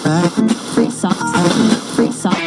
Free socks. Free socks.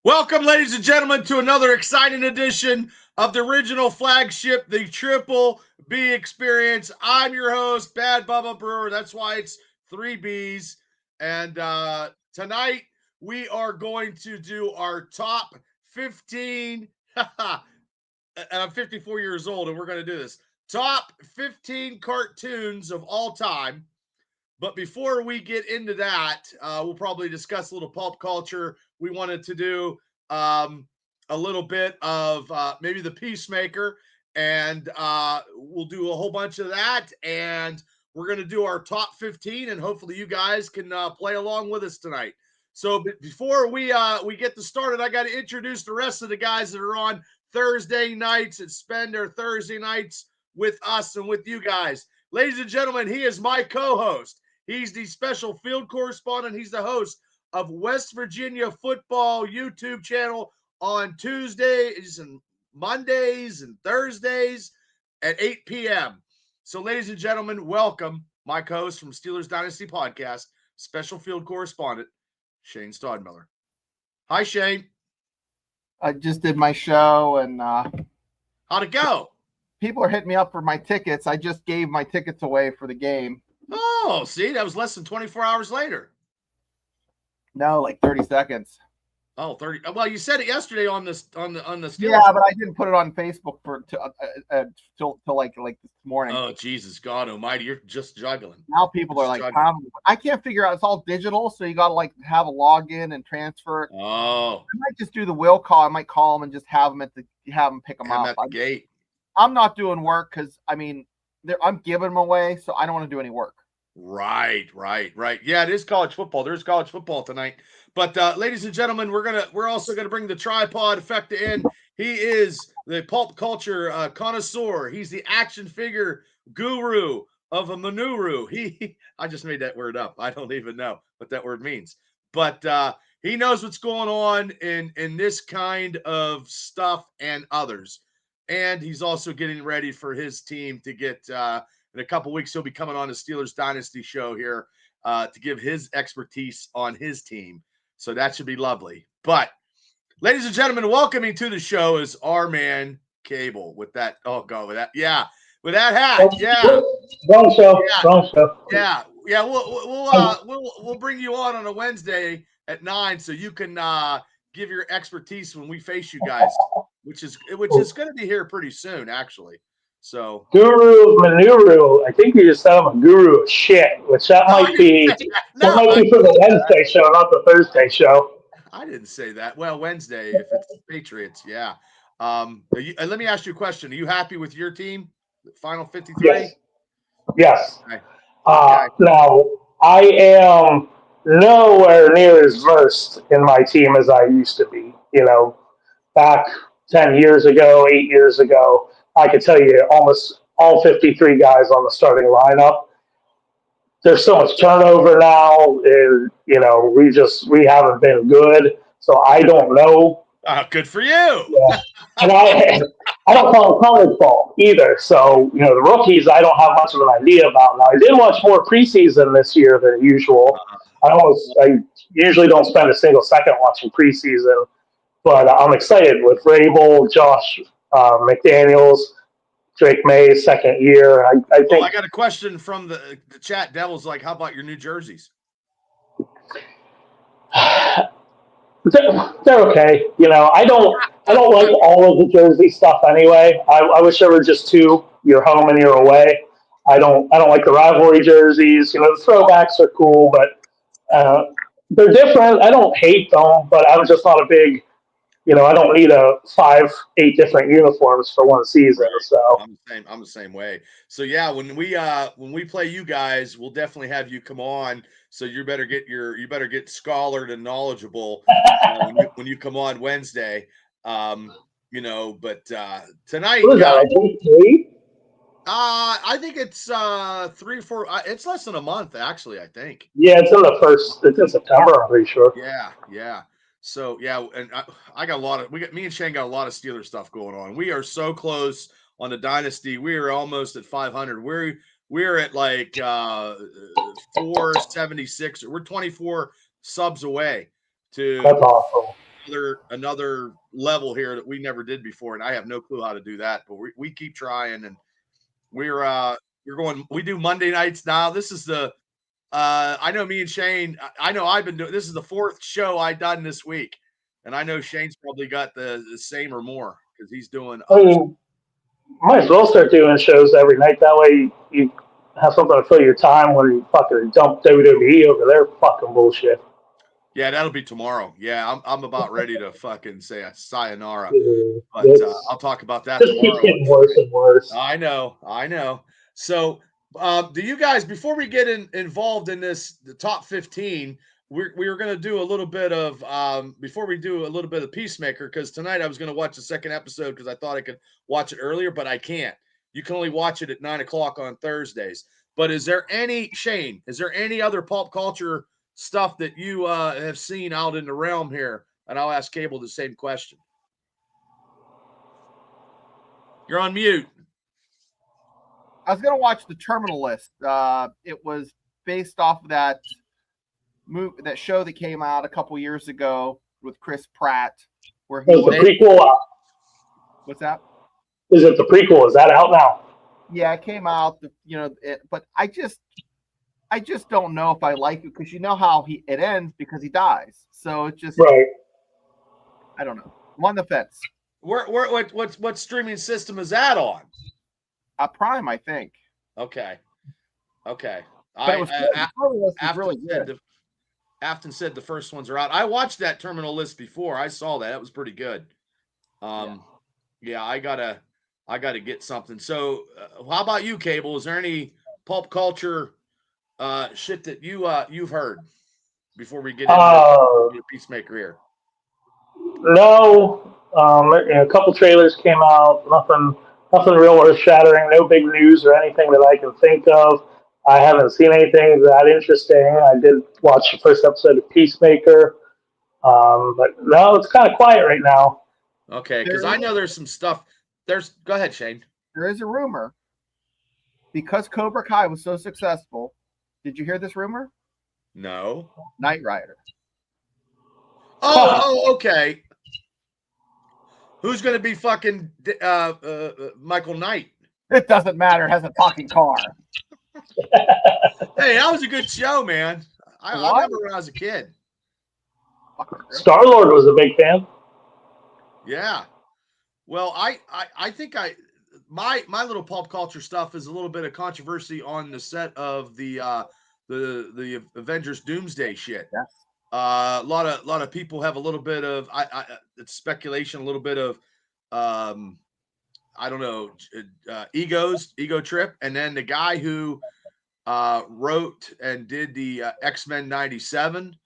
Welcome, ladies and gentlemen, to another exciting edition of the original flagship, the Triple B Experience. I'm your host, Bad Bubba Brewer. That's why it's 3Bs. And tonight we are going to do our top 15. And I'm 54 years old, and we're going to do this. Top 15 cartoons of all time. But before we get into that, we'll probably discuss a little pulp culture. We wanted to do a little bit of maybe the Peacemaker, and we'll do a whole bunch of that. And we're going to do our top 15, and hopefully you guys can play along with us tonight. So before we get this started, I got to introduce the rest of the guys that are on Thursday nights and spend their Thursday nights with us and with you guys. Ladies and gentlemen, he is my co-host. He's the special field correspondent. He's the host of West Virginia Football YouTube channel on Tuesdays and Mondays and Thursdays at 8 p.m. So, ladies and gentlemen, welcome my co-host from Steelers Dynasty Podcast, special field correspondent, Shane Stodmiller. Hi, Shane. I just did my show, and how'd it go? People are hitting me up for my tickets. I just gave my tickets away for the game. Oh, see, that was less than 24 hours later. No, like 30 seconds. Oh, 30. Well, you said it yesterday on the Steelers. Yeah, but I didn't put it on Facebook till like this morning. Oh, Jesus God Almighty! You're just juggling. Now people are like, I can't figure out. It's all digital, so you got to like have a login and transfer. Oh, I might just do the will call. I might call them and just have them pick them up at the gate. I'm not doing work because I'm giving them away, so I don't want to do any work. Right. Yeah, it is college football. There's college football tonight. But ladies and gentlemen, we're also gonna bring the tripod effect in. He is the pulp culture connoisseur. He's the action figure guru of a Manuru. I just made that word up. I don't even know what that word means. But he knows what's going on in this kind of stuff and others. And he's also getting ready for his team to get in a couple weeks. He'll be coming on the Steelers Dynasty show here to give his expertise on his team. So that should be lovely. But, ladies and gentlemen, welcoming to the show is our man Cable with that. Oh, go with that. Yeah, with that hat. Yeah. Wrong show. Yeah. We'll bring you on a Wednesday at 9 so you can give your expertise when we face you guys, which is going to be here pretty soon, actually. So Guru Manuru, I think you just said I'm a guru of shit, which that might be for the Wednesday show, not the Thursday show. I didn't say that. Well, Wednesday if it's Patriots, yeah. Let me ask you a question. Are you happy with your team? Final 53? Yes. Okay. Now I am nowhere near as versed in my team as I used to be. You know, back 10 years ago, 8 years ago, I could tell you almost all 53 guys on the starting lineup. There's so much turnover now. We haven't been good. So I don't know. Good for you. Yeah. And I don't call it college ball either. So, the rookies, I don't have much of an idea about. Now, I did watch more preseason this year than usual. I usually don't spend a single second watching preseason. But I'm excited with Rabel, Josh McDaniels, Drake May's second year. I think. I got a question from the chat. Devil's like, how about your new jerseys? They're okay. I don't like all of the jersey stuff anyway. I wish there were just two. You're home and you're away. I don't like the rivalry jerseys. The throwbacks are cool, but they're different. I don't hate them, but I'm just not a big. I don't need 5-8 different uniforms for one season. So I'm the same way. So yeah, when we play you guys, we'll definitely have you come on. So you better get scholared and knowledgeable when you come on Wednesday. you know, but tonight, What is that, like week 3? I think it's 3 or 4. It's less than a month, actually. I think. Yeah, it's in September, I'm pretty sure. Yeah. So yeah, and I got a lot of. Me and Shane got a lot of Steelers stuff going on. We are so close on the dynasty. We are almost at 500. We're at like 476. We're 24 subs away to That's awesome. another level here that we never did before, and I have no clue how to do that. But we keep trying, and we're going. We do Monday nights now. This is the. I know me and Shane. I know I've been doing. This is the 4th show I've done this week, and I know Shane's probably got the same or more because he's doing. I mean, might as well start doing shows every night. That way you have something to fill your time when you fucking dump WWE over there. Fucking bullshit. Yeah, that'll be tomorrow. Yeah, I'm about ready to fucking say a sayonara, but I'll talk about that just tomorrow. keeps getting worse and worse. I know. So, do you guys, before we get involved in the top 15, we're going to do a little bit of before we do a little bit of Peacemaker, because tonight I was going to watch the second episode because I thought I could watch it earlier, but I can't. You can only watch it at 9:00 on Thursdays. But Shane, is there any other pop culture stuff that you have seen out in the realm here? And I'll ask Cable the same question. You're on mute. I was going to watch The Terminal List. It was based off of that show that came out a couple years ago with Chris Pratt, where he was the prequel. What's that? Is it the prequel? Is that out now? Yeah, it came out. But I just don't know if I like it because you know how it ends because he dies. So it's just right. I don't know. I'm on the fence. What streaming system is that on? Prime, I think. Okay. But it was really good. Afton said the first ones are out. I watched that Terminal List before. I saw that. It was pretty good. Yeah, I gotta get something. So, how about you, Cable? Is there any pulp culture shit that you've heard before we get into Peacemaker here? No. A couple trailers came out. Nothing real earth shattering. No big news or anything that I can think of. I haven't seen anything that interesting. I did watch the first episode of Peacemaker. But no, it's kind of quiet right now. Okay, because I know there's some stuff. Go ahead, Shane. There is a rumor because Cobra Kai was so successful. Did you hear this rumor? No. Knight Rider. Oh, okay. Who's going to be fucking Michael Knight? It doesn't matter. It has a talking car. Hey, that was a good show, man. I remember when I was a kid. Star-Lord was a big fan. Yeah. Well, I think my little pop culture stuff is a little bit of controversy on the set of the Avengers Doomsday shit. Yes. A lot of people have a little bit of it's speculation, a little bit of I don't know, ego trip, and then the guy who wrote and did the X-Men 97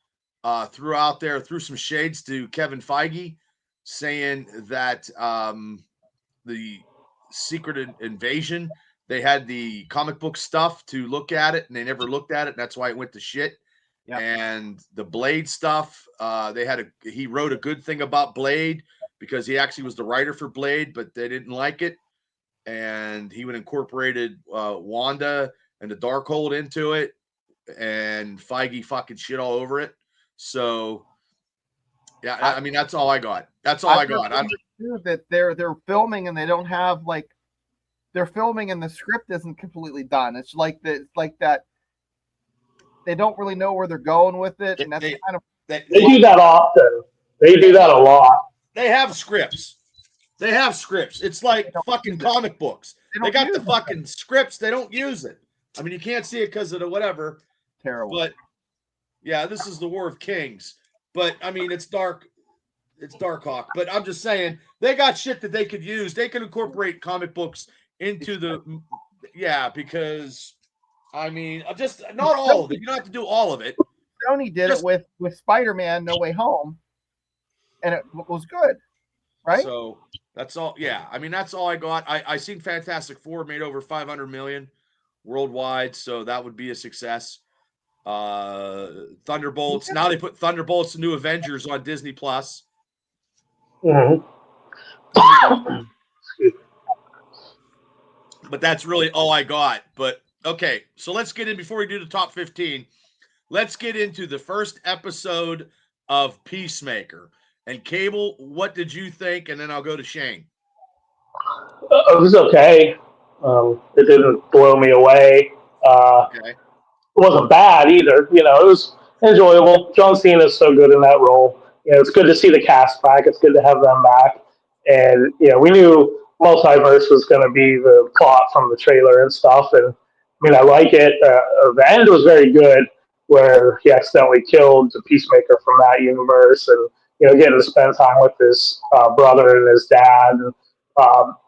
threw some shades to Kevin Feige, saying that the Secret Invasion, they had the comic book stuff to look at it, and they never looked at it, and that's why it went to shit. Yep. And the Blade stuff, he wrote a good thing about Blade because he actually was the writer for Blade, but they didn't like it. And he incorporated Wanda and the Darkhold into it, and Feige fucking shit all over it. So, yeah, I mean, that's all I got. That's all I got. That they're filming and they don't have they're filming and the script isn't completely done. It's like that. They don't really know where they're going with it, and they do that often. They do that a lot. They have scripts. It's like fucking comic books. They got the fucking scripts. They don't use it. I mean, you can't see it because of the whatever. Terrible. But yeah, this is the War of Kings. But I mean, it's dark. It's Darkhawk. But I'm just saying, they got shit that they could use. They can incorporate comic books into because. I mean, just not all of it. You don't have to do all of it. Sony did it with Spider-Man No Way Home, and it was good, right? So That's all. Yeah, I mean that's all I got. I seen Fantastic Four made over 500 million worldwide, so that would be a success. Thunderbolts. Now they put Thunderbolts, the new Avengers on Disney Plus. Mhm. But that's really all I got. But okay, so let's get in before we do the top 15. Let's get into the first episode of Peacemaker. And Cable, what did you think? And then I'll go to Shane. It was okay. It didn't blow me away. Okay. It wasn't bad either. It was enjoyable. John Cena is so good in that role. It's good to see the cast back. It's good to have them back. And we knew multiverse was going to be the plot from the trailer and stuff. And I mean, I like it. The end was very good, where he accidentally killed the Peacemaker from that universe, and getting to spend time with his brother and his dad. And,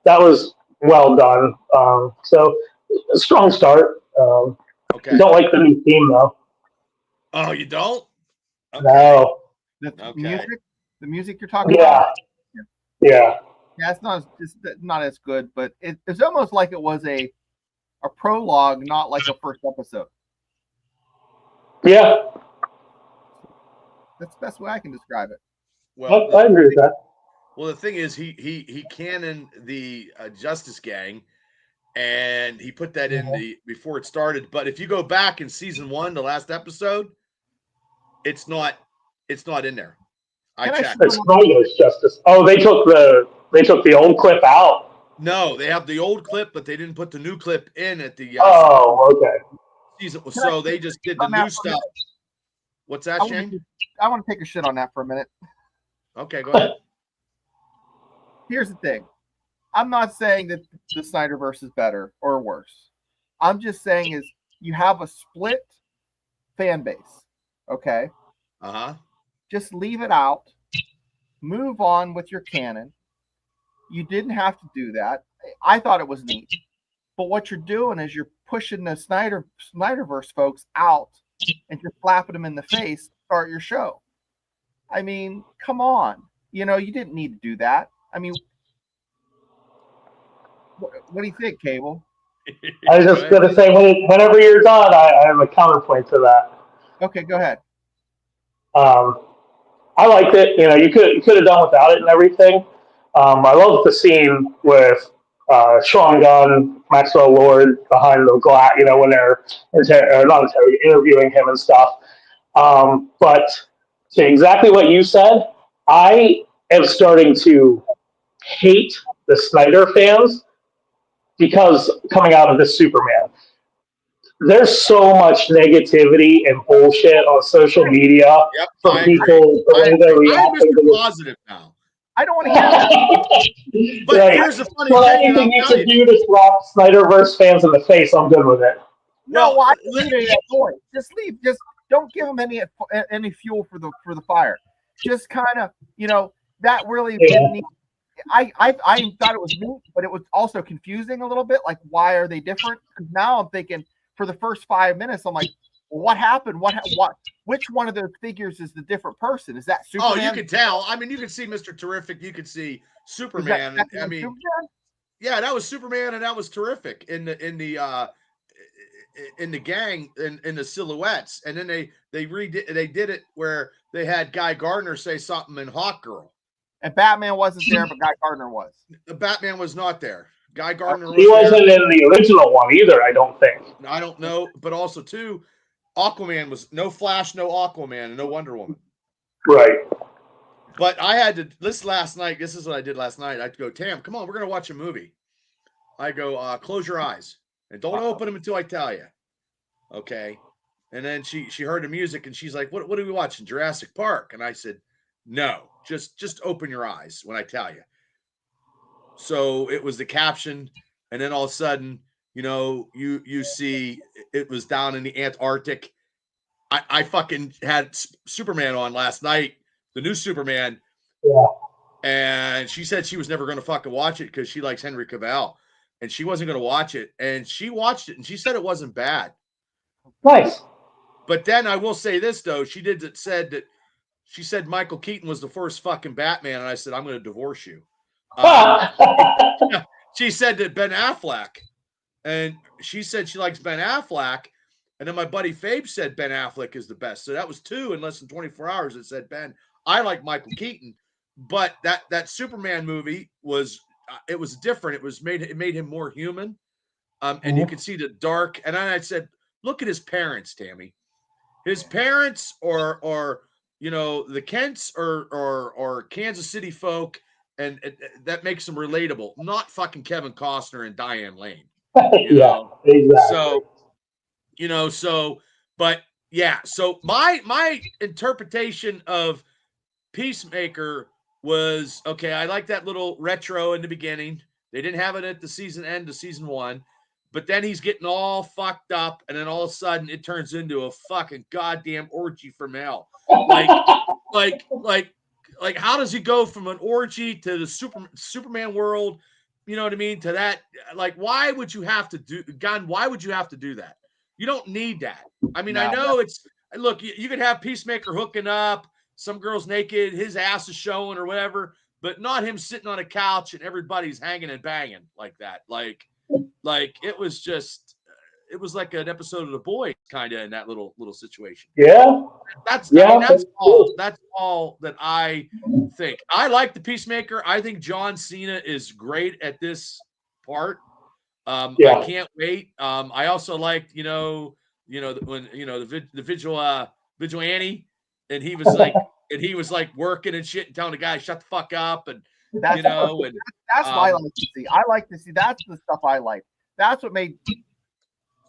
that was well done. So a strong start. Okay. Don't like the new theme though. Oh, you don't? Okay. No. The Okay. music you're talking Yeah. about. Yeah. Yeah, it's not as good, but it's almost like it was a prologue, not like a first episode. Yeah. That's the best way I can describe it. Well, I agree with that. Well, the thing is, he canoned the Justice Gang, and he put that in the before it started. But if you go back in season 1, the last episode, it's not in there. I checked. It's Snyder's Justice. Oh, they took the old clip out. No, they have the old clip, but they didn't put the new clip in at the Oh, okay. season. So they just did the new stuff. What's that, Shane? I want to take a shit on that for a minute. Okay, go ahead. Here's the thing. I'm not saying that the Snyderverse is better or worse. I'm just saying is you have a split fan base. Okay? Uh-huh. Just leave it out. Move on with your canon. You didn't have to do that. I thought it was neat. But what you're doing is you're pushing the Snyderverse folks out and just slapping them in the face to start your show. I mean, come on. You didn't need to do that. I mean, what do you think, Cable? I was just going to say, whenever you're done, I have a counterpoint to that. Okay, go ahead. I liked it. You could have done without it and everything. I loved the scene with Sean Gunn, Maxwell Lord behind the glass. When they're interviewing him and stuff. But to exactly what you said, I am starting to hate the Snyder fans because coming out of this Superman. There's so much negativity and bullshit on social media from people. I'm Mr. Positive now. I don't want to hear that. But right. here's the funny well, thing. Anything you can do to slap Snyderverse fans in the face, I'm good with it. No, I don't need that noise. Just leave. Just don't give them any fuel for the fire. Just kind of, that really didn't need. I thought it was neat, but it was also confusing a little bit. Like, why are they different? Because now I'm thinking for the first 5 minutes, I'm like, what happened? What? Which one of those figures is the different person? Is that Superman? Oh, you can tell. I mean, you can see Mr. Terrific. You can see Superman. Superman? Yeah, that was Superman, and that was Terrific in the gang in the silhouettes. And then they did it where they had Guy Gardner say something in Hawkgirl. And Batman wasn't there, but Guy Gardner was. The Batman was not there. Guy Gardner He wasn't in the original one either, I don't think. I don't know, but also too, Aquaman was no Flash, no Aquaman, and no Wonder Woman. Right. But I had to listen last night. This is what I did last night. I had to go, Tam, come on, we're gonna watch a movie. I go, close your eyes and don't open them until I tell you. Okay. And then she heard the music and she's like, what are we watching? Jurassic Park. And I said, no, just open your eyes when I tell you. So it was the caption, and then all of a sudden, you see it was down in the Antarctic. I fucking had Superman on last night, the new Superman. Yeah. And she said she was never going to fucking watch it because she likes Henry Cavill, and she wasn't going to watch it. And she watched it, and she said it wasn't bad. Nice. But then I will say this though, she said Michael Keaton was the first fucking Batman, and I said I'm going to divorce you. She said that Ben Affleck, and she said she likes Ben Affleck, and then my buddy Fabe said Ben Affleck is the best. So that was two in less than 24 hours. It said Ben. I like Michael Keaton, but that Superman movie was it was different. It made him more human, and you could see the dark. And then I said, look at his parents, Tammy. His parents are the Kents or Kansas City folk, and that makes them relatable. Not fucking Kevin Costner and Diane Lane. Yeah, exactly. But yeah, so my interpretation of Peacemaker was okay. I like that little retro in the beginning. They didn't have it at the season end of season 1, but then he's getting all fucked up, and then all of a sudden it turns into a fucking goddamn orgy from hell. Like, how does he go from an orgy to the Superman world? You know what I mean? To that, like, why would you have to do, Gun? Why would you have to do that? You don't need that. I mean, I know it's look. You could have Peacemaker hooking up, some girl's naked, his ass is showing or whatever, but not him sitting on a couch and everybody's hanging and banging like that. Like it was just, it was like an episode of The Boys kind of in that little situation. Yeah. That's Yeah. that's all. That's all that I think. I like the Peacemaker. I think John Cena is great at this part. Yeah. I can't wait. I also liked, when the vigilante, and he was like working and shit and telling the guy shut the fuck up, and that's what I like to see. I like to see that's the stuff I like. That's what made.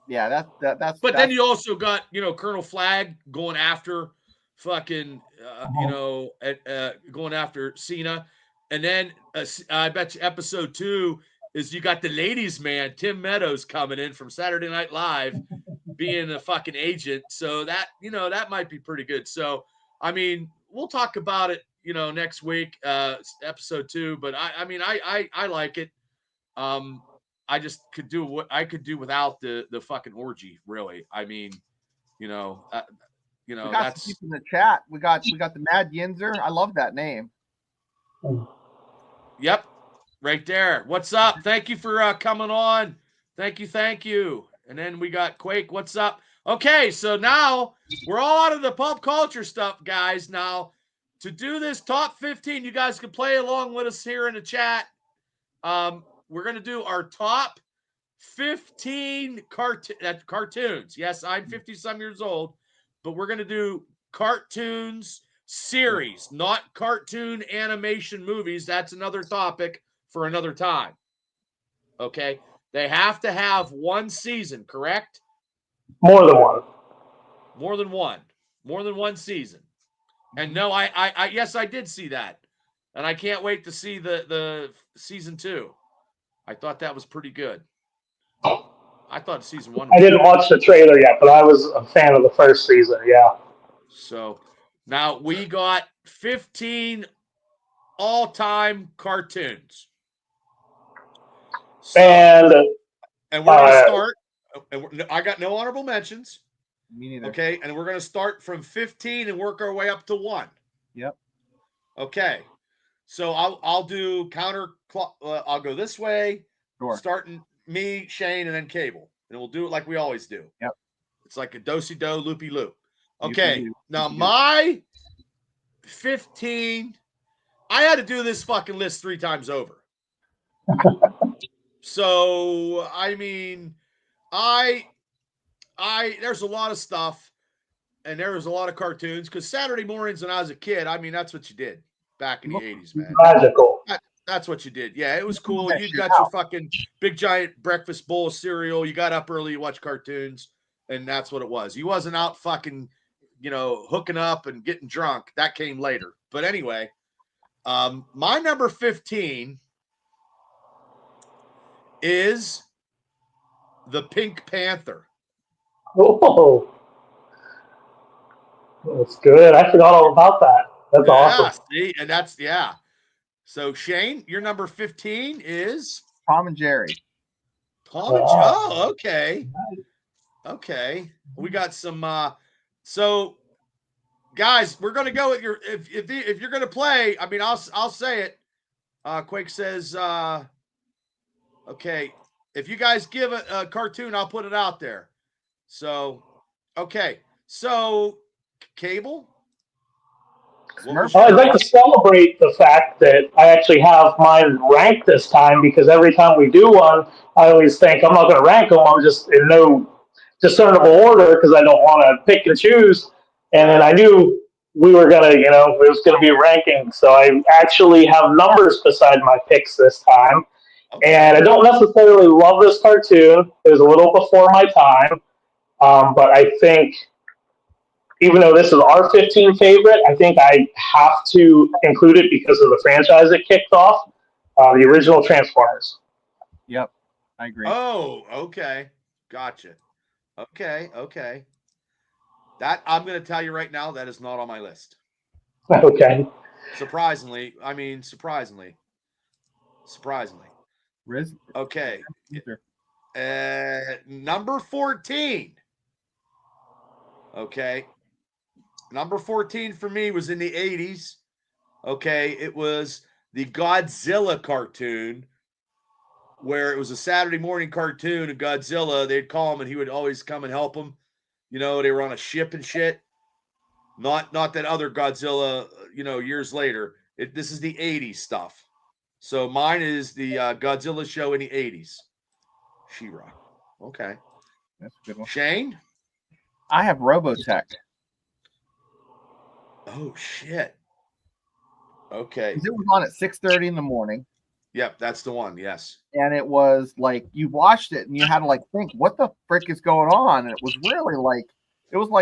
Yeah, that's. But then you also got Colonel Flag going after fucking going after Cena, and then I bet you episode 2 is you got the ladies' man Tim Meadows coming in from Saturday Night Live, being a fucking agent. So that that might be pretty good. So I mean, we'll talk about it next week, episode 2. But I like it. I just could do what I could do without the fucking orgy. Really, I mean, we got that's some people in the chat. We got the Mad Yinzer. I love that name. Yep, right there. What's up? Thank you for coming on. Thank you. And then we got Quake. What's up? Okay, so now we're all out of the pop culture stuff, guys. Now to do this top 15, you guys can play along with us here in the chat. We're going to do our top 15 cartoons. Yes, I'm 50-some years old, but we're going to do cartoons series, not cartoon animation movies. That's another topic for another time. Okay? They have to have one season, correct? More than one. More than one. More than one season. And no, I yes, I did see that. And I can't wait to see the season 2. I thought that was pretty good. I thought season 1 was I didn't watch the trailer yet, but I was a fan of the first season. Yeah. So now we got 15 all-time cartoons. So, and we're going to start. I got no honorable mentions. Me neither. Okay, and we're going to start from 15 and work our way up to 1. Yep. Okay. So I'll do I'll go this way. Sure. Starting me, Shane, and then Cable, and we'll do it like we always do. Yep. It's like a do-si-do, loopy-loop. Okay. Now my 15. I had to do this fucking list 3 times over. So I mean, there's a lot of stuff, and there was a lot of cartoons because Saturday mornings when I was a kid, I mean, that's what you did back in the 80s, man. Magical. That's what you did. Yeah, it was cool. You got your fucking big giant breakfast bowl of cereal. You got up early, you watched cartoons, and that's what it was. You wasn't out fucking, hooking up and getting drunk. That came later. But anyway, my number 15 is the Pink Panther. Oh, that's good. I forgot all about that. That's awesome. See, and that's So Shane, your number 15 is Tom and Jerry. Tom and Jerry. Oh, okay. Okay. We got some so guys, we're gonna go with your if you're gonna play, I mean I'll say it. Quake says, okay, if you guys give a cartoon, I'll put it out there. So, okay. So, Cable? What was Smurf. I'd your like to celebrate the fact that I actually have mine ranked this time because every time we do one, I always think I'm not going to rank them. I'm just in no discernible order because I don't want to pick and choose. And then I knew we were going to, it was going to be a ranking. So I actually have numbers beside my picks this time. Okay. And I don't necessarily love this cartoon. It was a little before my time. But I think even though this is our 15 favorite, I think I have to include it because of the franchise it kicked off, the original Transformers. Yep, I agree. Oh, okay. Gotcha. Okay. That I'm going to tell you right now, that is not on my list. Okay. Surprisingly. Riz. Okay. Number 14. Okay. Number 14 for me was in the 80s. Okay. It was the Godzilla cartoon, where it was a Saturday morning cartoon of Godzilla. They'd call him and he would always come and help them. They were on a ship and shit. Not that other Godzilla, years later. This is the 80s stuff. So mine is the Godzilla show in the 80s. She-Ra. Okay. That's a good one. Shane? I have Robotech. Oh, shit. Okay. It was on at 6:30 in the morning. Yep, that's the one. Yes. And it was like you watched it and you had to like think, what the frick is going on? And it was really like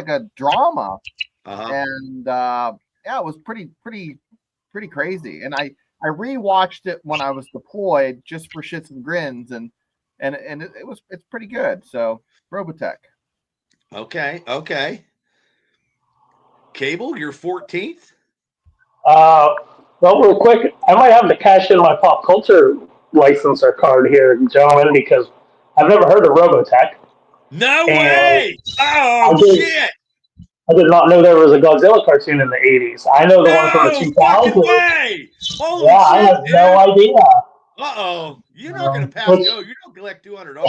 a drama. Uh-huh. And it was pretty crazy. And I rewatched it when I was deployed just for shits and grins, and it's pretty good. So Robotech. Okay. Cable, you're 14th? Well, real quick, I might have to cash in my pop culture licenser card here, gentlemen, because I've never heard of Robotech. No And way! Oh, shit! I did not know there was a Godzilla cartoon in the 80s. I know the one from the No 2000s. fucking way! Holy Yeah, shit, I had dude! no idea. Uh-oh. You're not going to pass Which, go. You don't collect $200.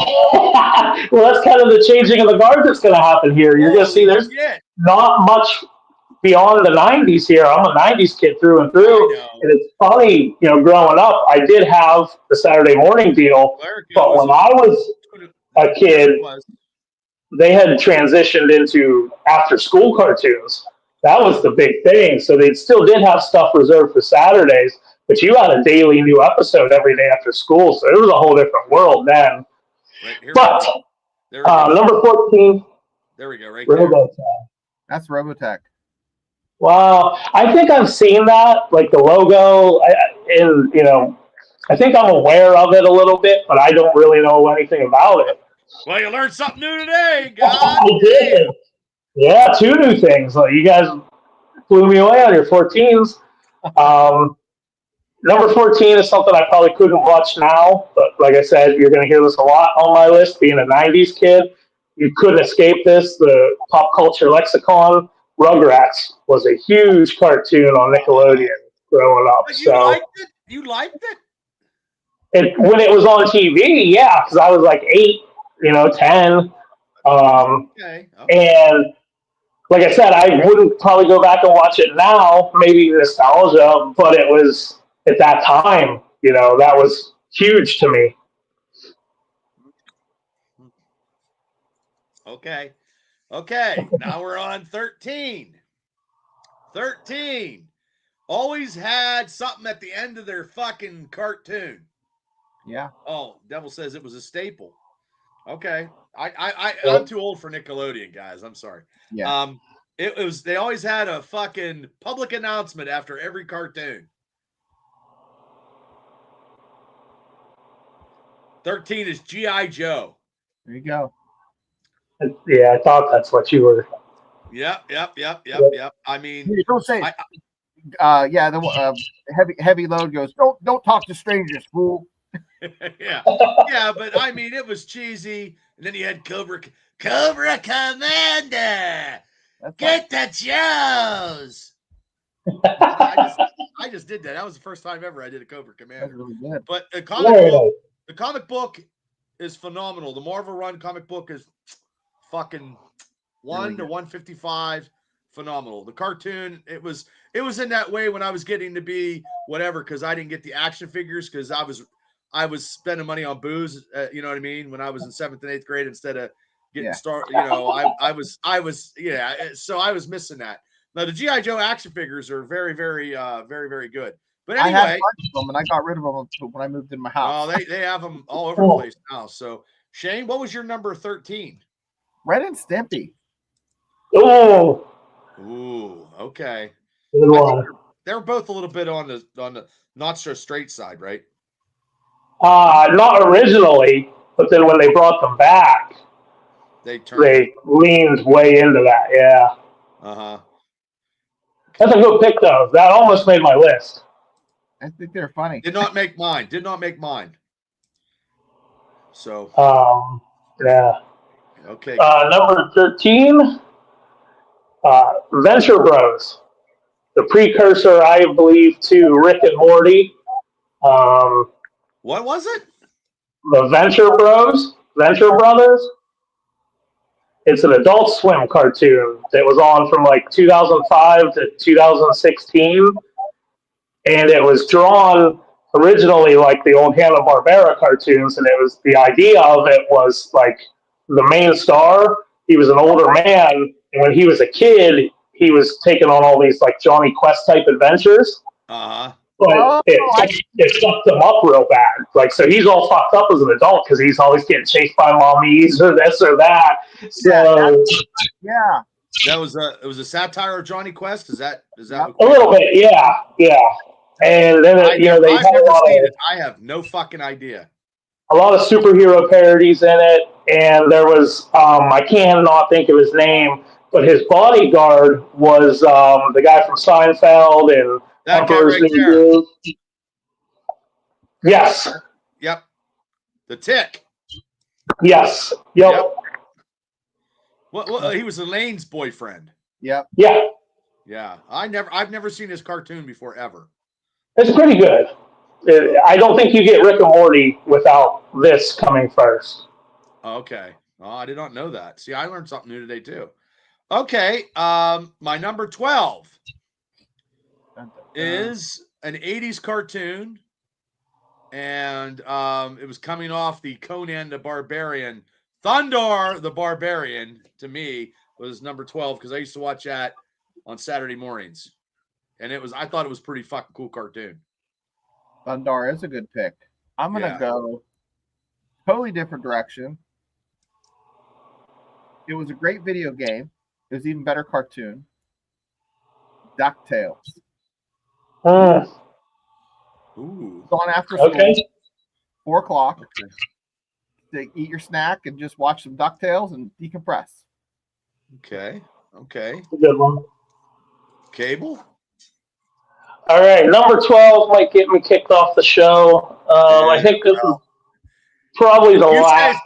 well, that's kind of the changing of the guard that's going to happen here. You're going to see Holy there's shit. not much beyond the 90s here. I'm a 90s kid through and I through. know. And it's funny, growing up, I did have the Saturday morning deal. America But was when I was a kid, they had transitioned into after school cartoons. That was the big thing. So they still did have stuff reserved for Saturdays, but you had a daily new episode every day after school. So it was a whole different world then. Right, here But number 14. There we go, right Robotech. there. That's Robotech. Wow. I think I've seen that, like the logo, I think I'm aware of it a little bit, but I don't really know anything about it. Well, you learned something new today, God. I did. Yeah, 2 new things. Like, you guys blew me away on your 14s. Number 14 is something I probably couldn't watch now, but like I said, you're going to hear this a lot on my list. Being a 90s kid, you couldn't escape this. The pop culture lexicon, Rugrats, was a huge cartoon on Nickelodeon growing up. But you liked it? You liked it? When it was on TV, yeah, because I was like 8, 10. Okay. And like I said, I wouldn't probably go back and watch it now, maybe nostalgia, but it was at that time, that was huge to me. Okay. Now we're on 13. 13. Always had something at the end of their fucking cartoon. Yeah. Oh, Devil says it was a staple. Okay. I'm too old for Nickelodeon, guys. I'm sorry. Yeah. It was, they always had a fucking public announcement after every cartoon. 13 is G.I. Joe. There you go. Yeah, I thought that's what you were. Yep. I mean, You don't say. The heavy load goes. Don't talk to strangers, fool. yeah, but I mean, it was cheesy, and then you had Cobra Commander. Get the Joes. I just did that. That was the first time ever I did a Cobra That's Commander. really good. But the Very comic book is phenomenal. The Marvel Run comic book is fucking 1 Really to good. 155, phenomenal. The cartoon, it was in that way when I was getting to be whatever, because I didn't get the action figures because I was spending money on booze. You know what I mean? When I was in 7th and 8th grade, instead of getting started, I was so I was missing that. Now the GI Joe action figures are very, very, very, very good. But I had a anyway, bunch of them, and I got rid of them when I moved in my house. well, they have them all over the place now. So Shane, what was your number 13? Ren and Stimpy. Oh, Ooh, okay. good I think one. they're both a little bit on the not so straight side, right? Not originally, but then when they brought them back, They turned. they leaned way into that. Yeah, Uh-huh. that's a good pick though. That almost made my list. I think they're funny. Did not make mine. Did not make mine. So Yeah. okay. Number 13, Venture Bros, the precursor, I believe, to Rick and Morty. Um, What was it? the Venture Brothers. It's an Adult Swim cartoon that was on from like 2005 to 2016, and it was drawn originally like the old Hanna-Barbera cartoons, and it was the idea of it was like the main star, he was an older man, and when he was a kid, he was taking on all these like Johnny Quest type adventures, Uh-huh. but Oh, it fucked him up real bad. Like, so he's all fucked up as an adult because he's always getting chased by mommies or this or that. So yeah. That was it was a satire of Johnny Quest. Is that Yep. a little bit, yeah. And then they I've had never seen it. I have no fucking idea. a lot of superhero parodies in it, and there was I cannot think of his name, but his bodyguard was the guy from Seinfeld and That guy Emperor's right New there. Groove. Yes, Yep. The Tick. yes, yep. Well, he was Elaine's boyfriend. Yep. Yeah. Yeah. I've never seen his cartoon before ever. It's pretty good. I don't think you get Rick and Morty without this coming first. Okay. Oh, I did not know that. See, I learned something new today too. Okay. My number 12 is an 80s cartoon. And it was coming off the Conan the Barbarian. Thundar the Barbarian, to me, was number 12 because I used to watch that on Saturday mornings. And I thought it was pretty fucking cool cartoon. Thundar is a good pick. I'm gonna go totally different direction. It was a great video game. It was even better cartoon. DuckTales. Ooh. It's on after school. Okay. 4 o'clock. To eat your snack and just watch some DuckTales and decompress. Okay. That's a good one. Cable? All right, number 12 might get me kicked off the show. I think this is probably the last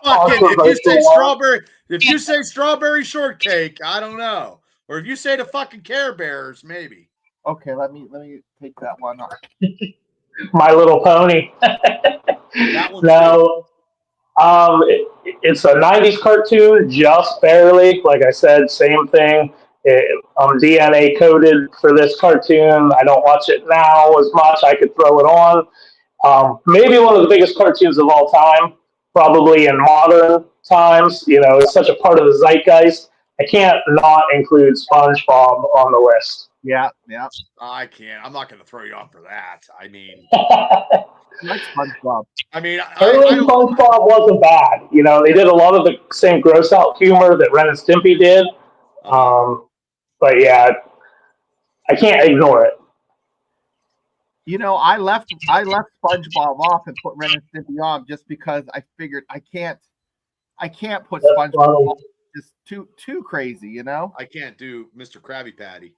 if you say strawberry shortcake, I don't know. Or if you say the fucking Care Bears, maybe. Okay, let me take that one off. My Little Pony. No, it's a 90s cartoon, just barely. Like I said, same thing. I'm DNA coded for this cartoon. I don't watch it now as much. I could throw it on. Maybe one of the biggest cartoons of all time, probably in modern times. It's such a part of the zeitgeist. I can't not include SpongeBob on the list. Yeah. I can't. I'm not going to throw you off for that. I mean, like SpongeBob. I mean, early SpongeBob wasn't bad. They did a lot of the same gross out humor that Ren and Stimpy did. But yeah, I can't ignore it. I left SpongeBob off and put Ren and Stimpy on just because I figured I can't put SpongeBob on. Just too crazy, I can't do Mr. Krabby Patty.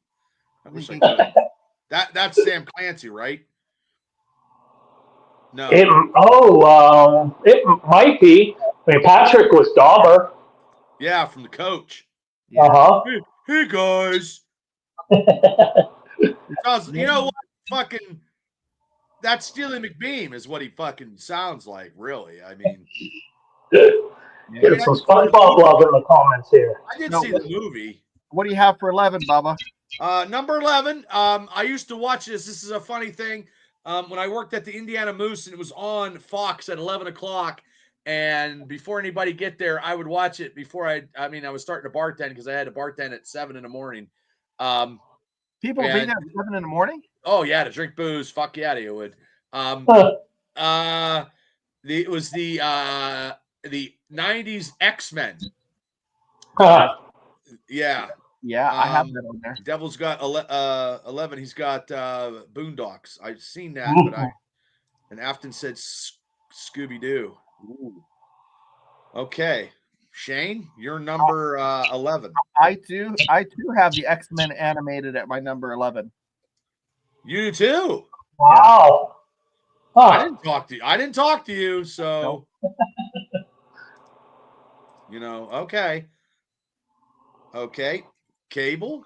I wish I could. That's Sam Clancy, right? No. It might be. I mean, Patrick was Dauber. Yeah, from The Coach. Yeah. Hey guys. Sounds, you know what? Fucking, that's Steely McBeam is what he fucking sounds like, really. I mean, Get some SpongeBob love in the comments here. I did No, see the movie. What do you have for 11, Bubba? Number 11, I used to watch this. This is a funny thing. When I worked at the Indiana Moose and it was on Fox at 11 o'clock, and before anybody get there, I would watch it before I was starting to bartend because I had to bartend at 7 in the morning. People be there at 7 in the morning? Oh, yeah, to drink booze. Fuck yeah, you would. It was the 90s X-Men. Yeah. Yeah, I have that on there. Devil's got 11. He's got Boondocks. I've seen that, and Afton said Scooby-Doo. Ooh. Okay. Shane, you're number 11. I too have the X-Men animated at my number 11. You do too. Wow. I didn't talk to you, so okay. Okay. Cable.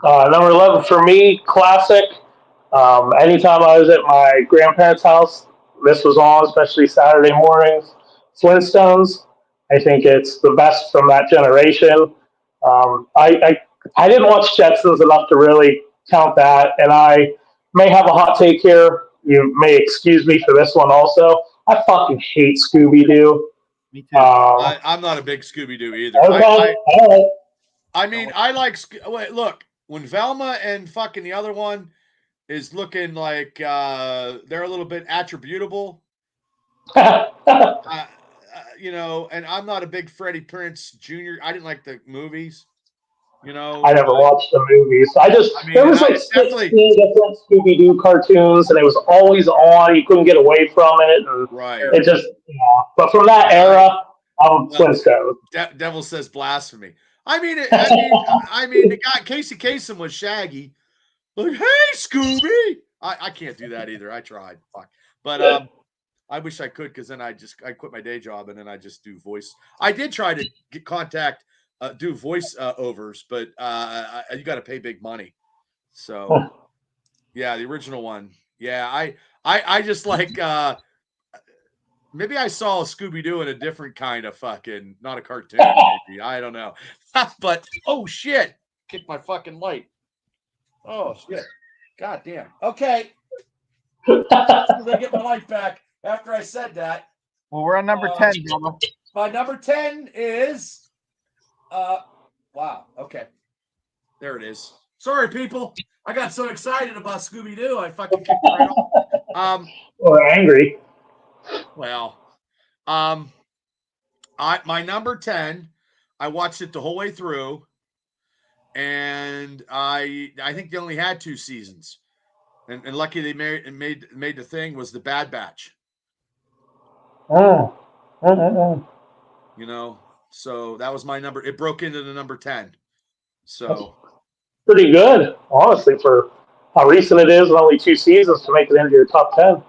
Number 11 for me, classic. Anytime I was at my grandparents' house, this was on, especially Saturday mornings. Flintstones. I think it's the best from that generation. I didn't watch Jetsons enough to really count that, and I may have a hot take here. You may excuse me for this one also. I fucking hate Scooby Doo. Me too. I'm not a big Scooby Doo either. Okay. I mean, I like. Wait, look, when Velma and fucking the other one is looking like they're a little bit attributable, and I'm not a big Freddie Prinze Jr. I didn't like the movies. I never watched the movies. There was like 16 different Scooby Doo cartoons, and it was always on. You couldn't get away from it, and right. It just, But from that era, I'm Flintstones. Devil says blasphemy. The guy Casey Kasem was Shaggy. Like, hey, Scooby. I can't do that either. I tried. Fuck. But I wish I could, because then I quit my day job and then I just do voice. I did try to do voice overs, but you got to pay big money. So yeah, the original one. Yeah, I just like maybe I saw Scooby-Doo in a different kind of fucking, not a cartoon, maybe. I don't know. But oh shit, kicked my fucking light. Oh shit. God damn. Okay. I get my life back after I said that. Well, we're on number 10, Bubba. My number 10 is wow. Okay. There it is. Sorry, people. I got so excited about Scooby-Doo, I fucking kicked it right off. Or angry. Well, my number 10, I watched it the whole way through, and I think they only had 2 seasons, and lucky they made the thing was the Bad Batch. So that was my number. It broke into the number 10. So that's pretty good, honestly, for how recent it is and only 2 seasons to make it into your top 10.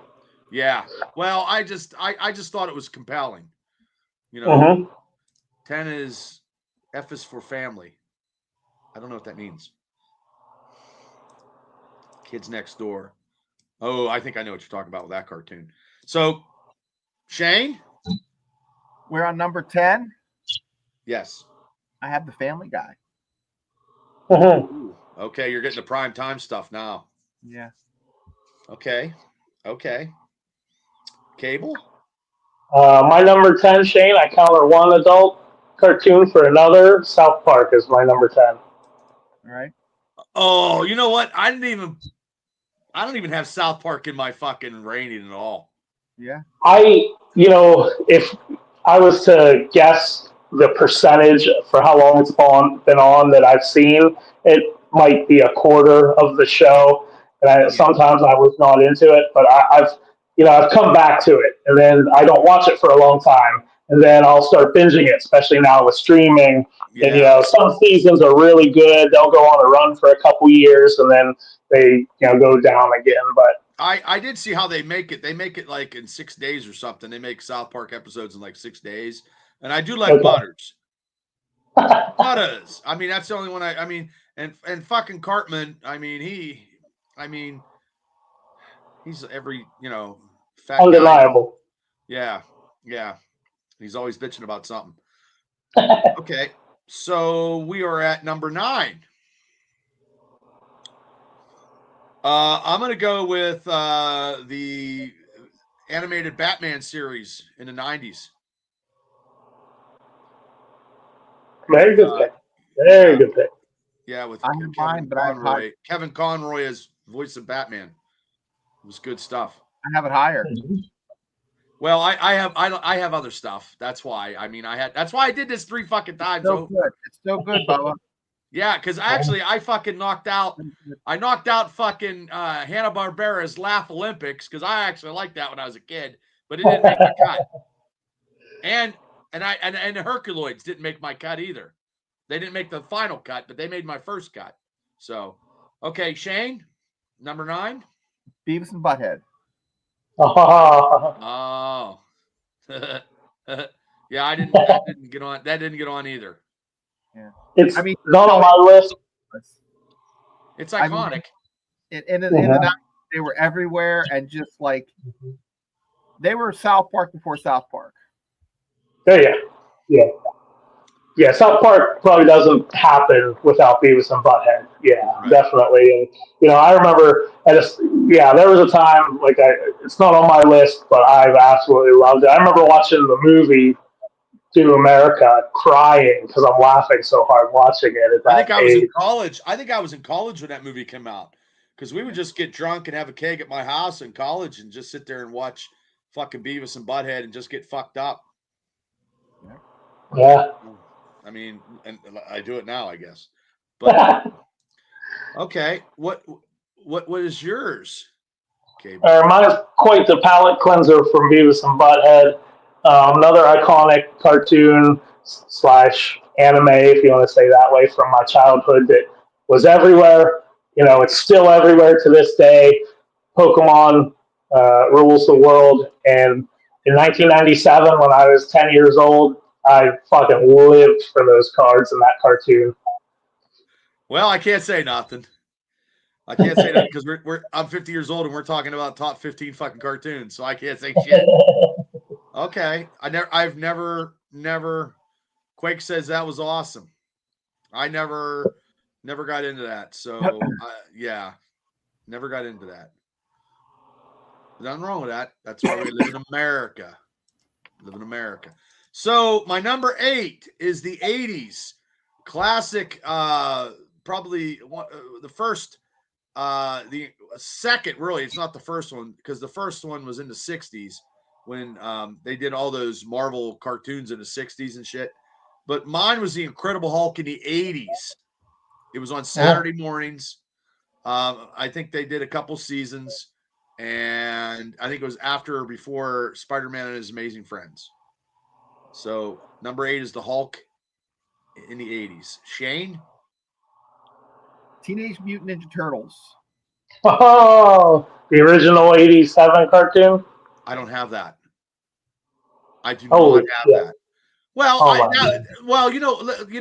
Yeah. Well, I just thought it was compelling. 10 is F is for family. I don't know what that means. Kids Next Door. Oh, I think I know what you're talking about with that cartoon. So, Shane? We're on number 10. Yes. I have the Family Guy. Ooh, okay, you're getting the prime time stuff now. Yeah. Okay. Cable? My number 10, Shane, I counter one adult cartoon for another. South Park is my number 10. All right. Oh, you know what? I don't even have South Park in my fucking rating at all. Yeah. If I was to guess the percentage for how long it's been on that I've seen, it might be a quarter of the show. And sometimes I was not into it, but I've come back to it, and then I don't watch it for a long time, and then I'll start binging it, especially now with streaming. Yeah. And some seasons are really good; they'll go on a run for a couple years, and then they go down again. But I did see how they make it. They make it like in 6 days or something. They make South Park episodes in like 6 days, and I do like Butters. Butters. I mean, that's the only one. And fucking Cartman, he's every, fat guy. Undeniable. Yeah. He's always bitching about something. Okay. So we are at number 9. I'm going to go with the animated Batman series in the 90s. Very good pick. Very good pick. Yeah, with I have mine, but I have Conroy. Kevin Conroy as voice of Batman. It was good stuff. I have it higher. Well, I have other stuff. That's why. That's why I did this 3 fucking times. So good. It's so good, Bubba. Yeah, because actually I fucking knocked out fucking Hanna-Barbera's Laugh Olympics because I actually liked that when I was a kid, but it didn't make my cut. And the Herculoids didn't make my cut either. They didn't make the final cut, but they made my first cut. So, okay, Shane, number 9. Beavis and Butthead. Oh. Yeah, that didn't get on. That didn't get on either. Yeah. It's not on my list. It's iconic. In the 90s, they were everywhere and just like they were South Park before South Park. Yeah, South Park probably doesn't happen without Beavis and Butthead. Yeah, right. Definitely. And, I remember there was a time, it's not on my list, but I've absolutely loved it. I remember watching the movie To America crying because I'm laughing so hard watching it at that I think I was age. in college. I think I was in college when that movie came out because we would just get drunk and have a keg at my house in college and just sit there and watch fucking Beavis and Butthead and just get fucked up. Yeah. And I do it now, I guess. But okay, what is yours? Okay, mine is quite the palate cleanser from Beavis and Butthead. Another iconic cartoon / anime, if you want to say that way, from my childhood that was everywhere. It's still everywhere to this day. Pokemon rules the world. And in 1997, when I was 10 years old, I fucking lived for those cards in that cartoon. Well, I can't say nothing. I can't say that because I'm 50 years old and we're talking about top 15 fucking cartoons, so I can't say shit. Okay, I've never. Quake says that was awesome. I never got into that. So never got into that. Nothing wrong with that. That's why we live in America. So my number 8 is the 80s classic. Probably the first. The second, really, it's not the first one because the first one was in the 60s when they did all those Marvel cartoons in the 60s and shit. But mine was the Incredible Hulk in the 80s. It was on Saturday mornings. I think they did a couple seasons, and I think it was after or before Spider-Man and His Amazing Friends. So number 8 is the Hulk in the 80s. Shane? Teenage Mutant Ninja Turtles. Oh, the original 87 cartoon? I don't have that. I do not have that. Well, you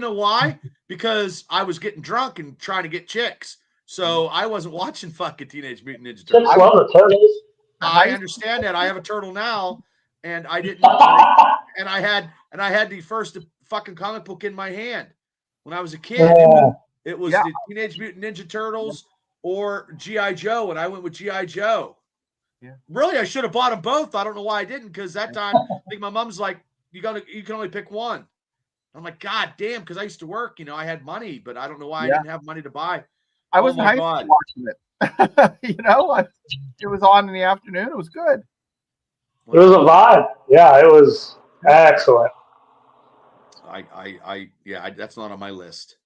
know why? Because I was getting drunk and trying to get chicks. So I wasn't watching fucking Teenage Mutant Ninja Turtles. Chicks love the turtles. I understand that. I have a turtle now, and I didn't. and I had the first fucking comic book in my hand when I was a kid. Yeah. It was the Teenage Mutant Ninja Turtles or G.I. Joe, and I went with G.I. Joe. Yeah. Really, I should have bought them both. I don't know why I didn't, because that time I think my mom's like, you can only pick one. I'm like, God damn, because I used to work, I had money, but I don't know why I didn't have money to buy. I was in high school watching it. It was on in the afternoon. It was good. It was a vibe. Yeah, it was excellent. That's not on my list.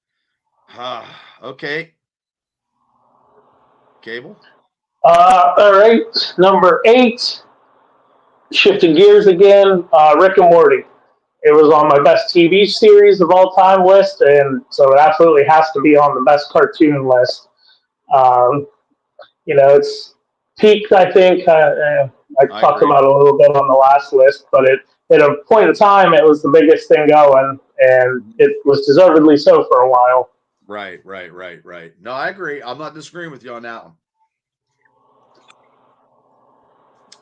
Okay. Cable? All right. Number 8. Shifting gears again. Rick and Morty. It was on my best TV series of all time list, and so it absolutely has to be on the best cartoon list. It's peaked, I think. I talked about it a little bit on the last list, but at a point in time, it was the biggest thing going, and it was deservedly so for a while. Right. No, I agree. I'm not disagreeing with you on that one.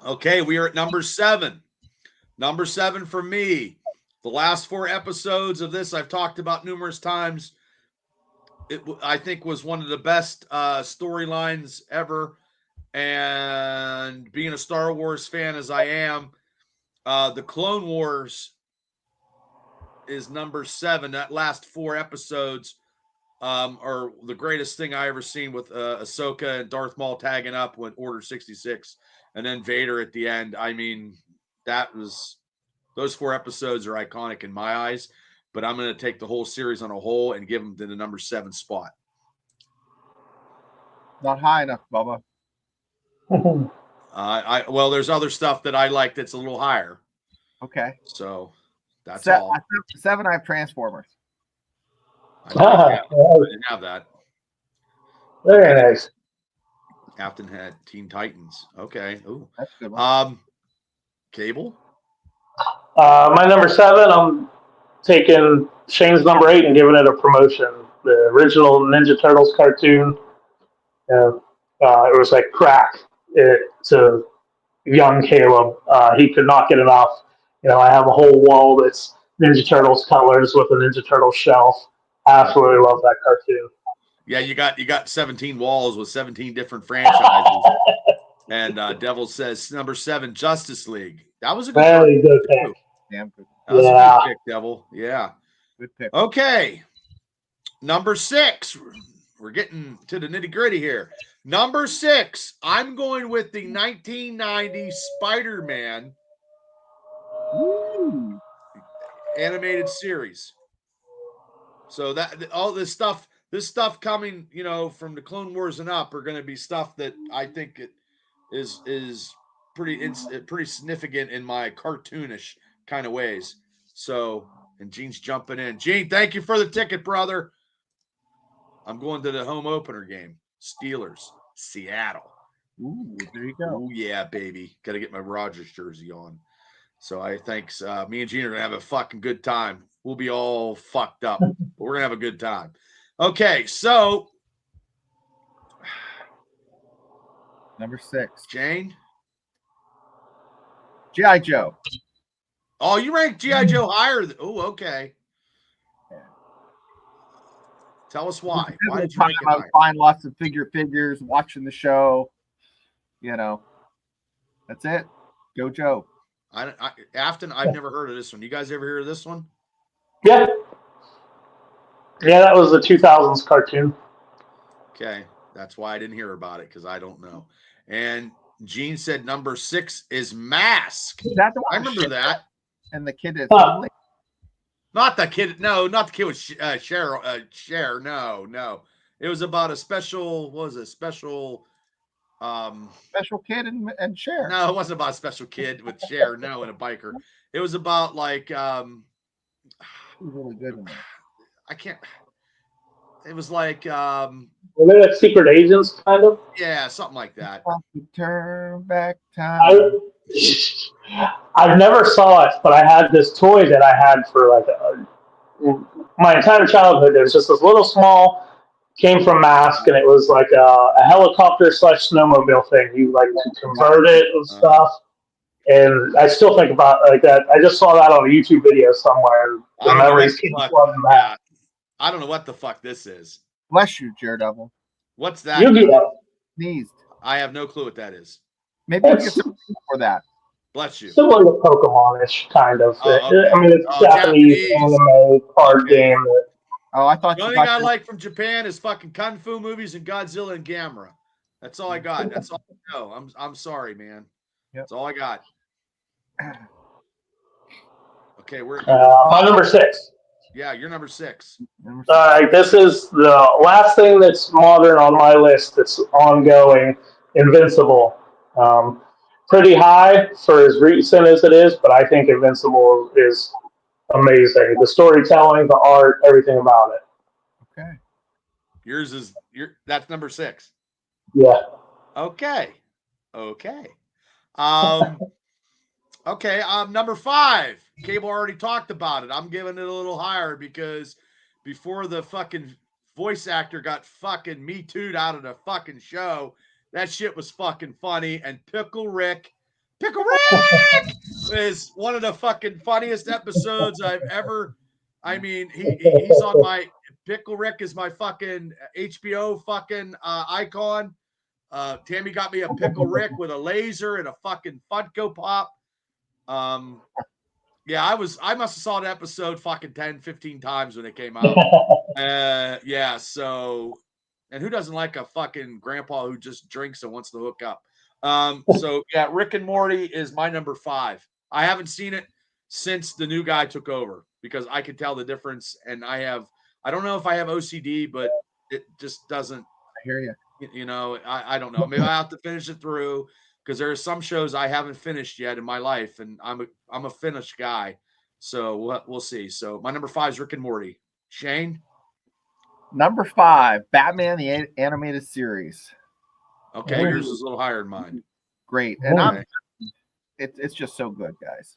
Okay, we are at number 7. Number 7 for me. The last 4 episodes of this I've talked about numerous times. I think was one of the best storylines ever. And being a Star Wars fan as I am, the Clone Wars is number 7. That last 4 episodes are the greatest thing I ever seen, with Ahsoka and Darth Maul tagging up with Order 66 and then Vader at the end. I mean, those 4 episodes are iconic in my eyes, but I'm going to take the whole series on a whole and give them to the number 7 spot. Not high enough, Bubba. Well, there's other stuff that I like that's a little higher. Okay. So that's all. 7, I have Transformers. I didn't have that. Very nice. Captain had Teen Titans. Okay. Ooh. That's a good one. Cable? My number 7, I'm taking Shane's number 8 and giving it a promotion. The original Ninja Turtles cartoon. It was like crack to young Caleb. He could not get enough. I have a whole wall that's Ninja Turtles colors with a Ninja Turtles shelf. Absolutely love that cartoon. Yeah, you got 17 walls with 17 different franchises. And Devil says number 7, Justice League. That was a good Very good pick. Damn good. That was a good pick, Devil. Yeah. Good pick. Okay. Number 6. We're getting to the nitty-gritty here. Number 6, I'm going with the 1990 Spider-Man animated series. So that all this stuff coming, from the Clone Wars and up, are going to be stuff that I think it is pretty significant in my cartoonish kind of ways. So, and Gene's jumping in. Gene, thank you for the ticket, brother. I'm going to the home opener game. Steelers, Seattle. Ooh, there you go. Oh yeah, baby. Got to get my Rogers jersey on. So me and Gene are going to have a fucking good time. We'll be all fucked up, but we're going to have a good time. Okay, so Number 6. Jane. G.I. Joe. Oh, you ranked G.I. Joe higher. Okay. Tell us why. Why did you rank it I higher? was buying lots of figures, watching the show. That's it. Go Joe. Afton, I've never heard of this one. You guys ever hear of this one? Yeah. Yeah, that was the 2000s cartoon. Okay. That's why I didn't hear about it, because I don't know. And Gene said number 6 is Mask. I remember that. And the kid is not the kid. No, not the kid with Cher. No. It was about a special. What was it? Special kid and Cher. No, it wasn't about a special kid with Cher. No, and a biker. It was about like really good in that. I can't. It was like were they like secret agents, kind of? Yeah, something like that. Turn back time. I've never saw it, but I had this toy that I had for my entire childhood. It was just this little small, came from Mask, and it was like a helicopter / snowmobile thing. You like to convert it and stuff. And I still think about it like that. I just saw that on a YouTube video somewhere. The memories keep flooding back. I don't know what the fuck this is. Bless you, Daredevil. What's that? Yu-Gi-Oh! Sneezed. I have no clue what that is. Maybe we'll get some for that. Bless you. Similar to Pokemon-ish, kind of. Okay. I mean, it's Japanese anime card game. I thought the only thing I like from Japan is fucking kung fu movies and Godzilla and Gamera. That's all I got. That's all I know. I'm sorry, man. Yep. That's all I got. Okay, we're my number 6. Yeah, you're number 6. All right, this is the last thing that's modern on my list that's ongoing. Invincible. Pretty high for as recent as it is, but I think Invincible is amazing. The storytelling, the art, everything about it. Okay. That's number 6. Yeah. Okay. Okay, number 5. Cable already talked about it. I'm giving it a little higher because before the fucking voice actor got fucking Me Too'd out of the fucking show. That shit was fucking funny. And Pickle Rick is one of the fucking funniest episodes I've ever. I mean, he's on my Pickle Rick is my fucking HBO fucking icon. Tammy got me a Pickle Rick with a laser and a fucking Funko Pop. Yeah, I must have saw the episode fucking 10, 15 times when it came out. Yeah, so, and who doesn't like a fucking grandpa who just drinks and wants to hook up? So yeah, Rick and Morty is my number 5. I haven't seen it since the new guy took over because I could tell the difference. And I don't know if I have OCD, but it just doesn't. I hear you. You know, I don't know. Maybe I have to finish it through because there are some shows I haven't finished yet in my life, and I'm a finished guy. So we'll see. So my number 5 is Rick and Morty. Shane? Number 5, Batman the Animated Series. Okay, yours is a little higher than mine. Great. And it's just so good, guys.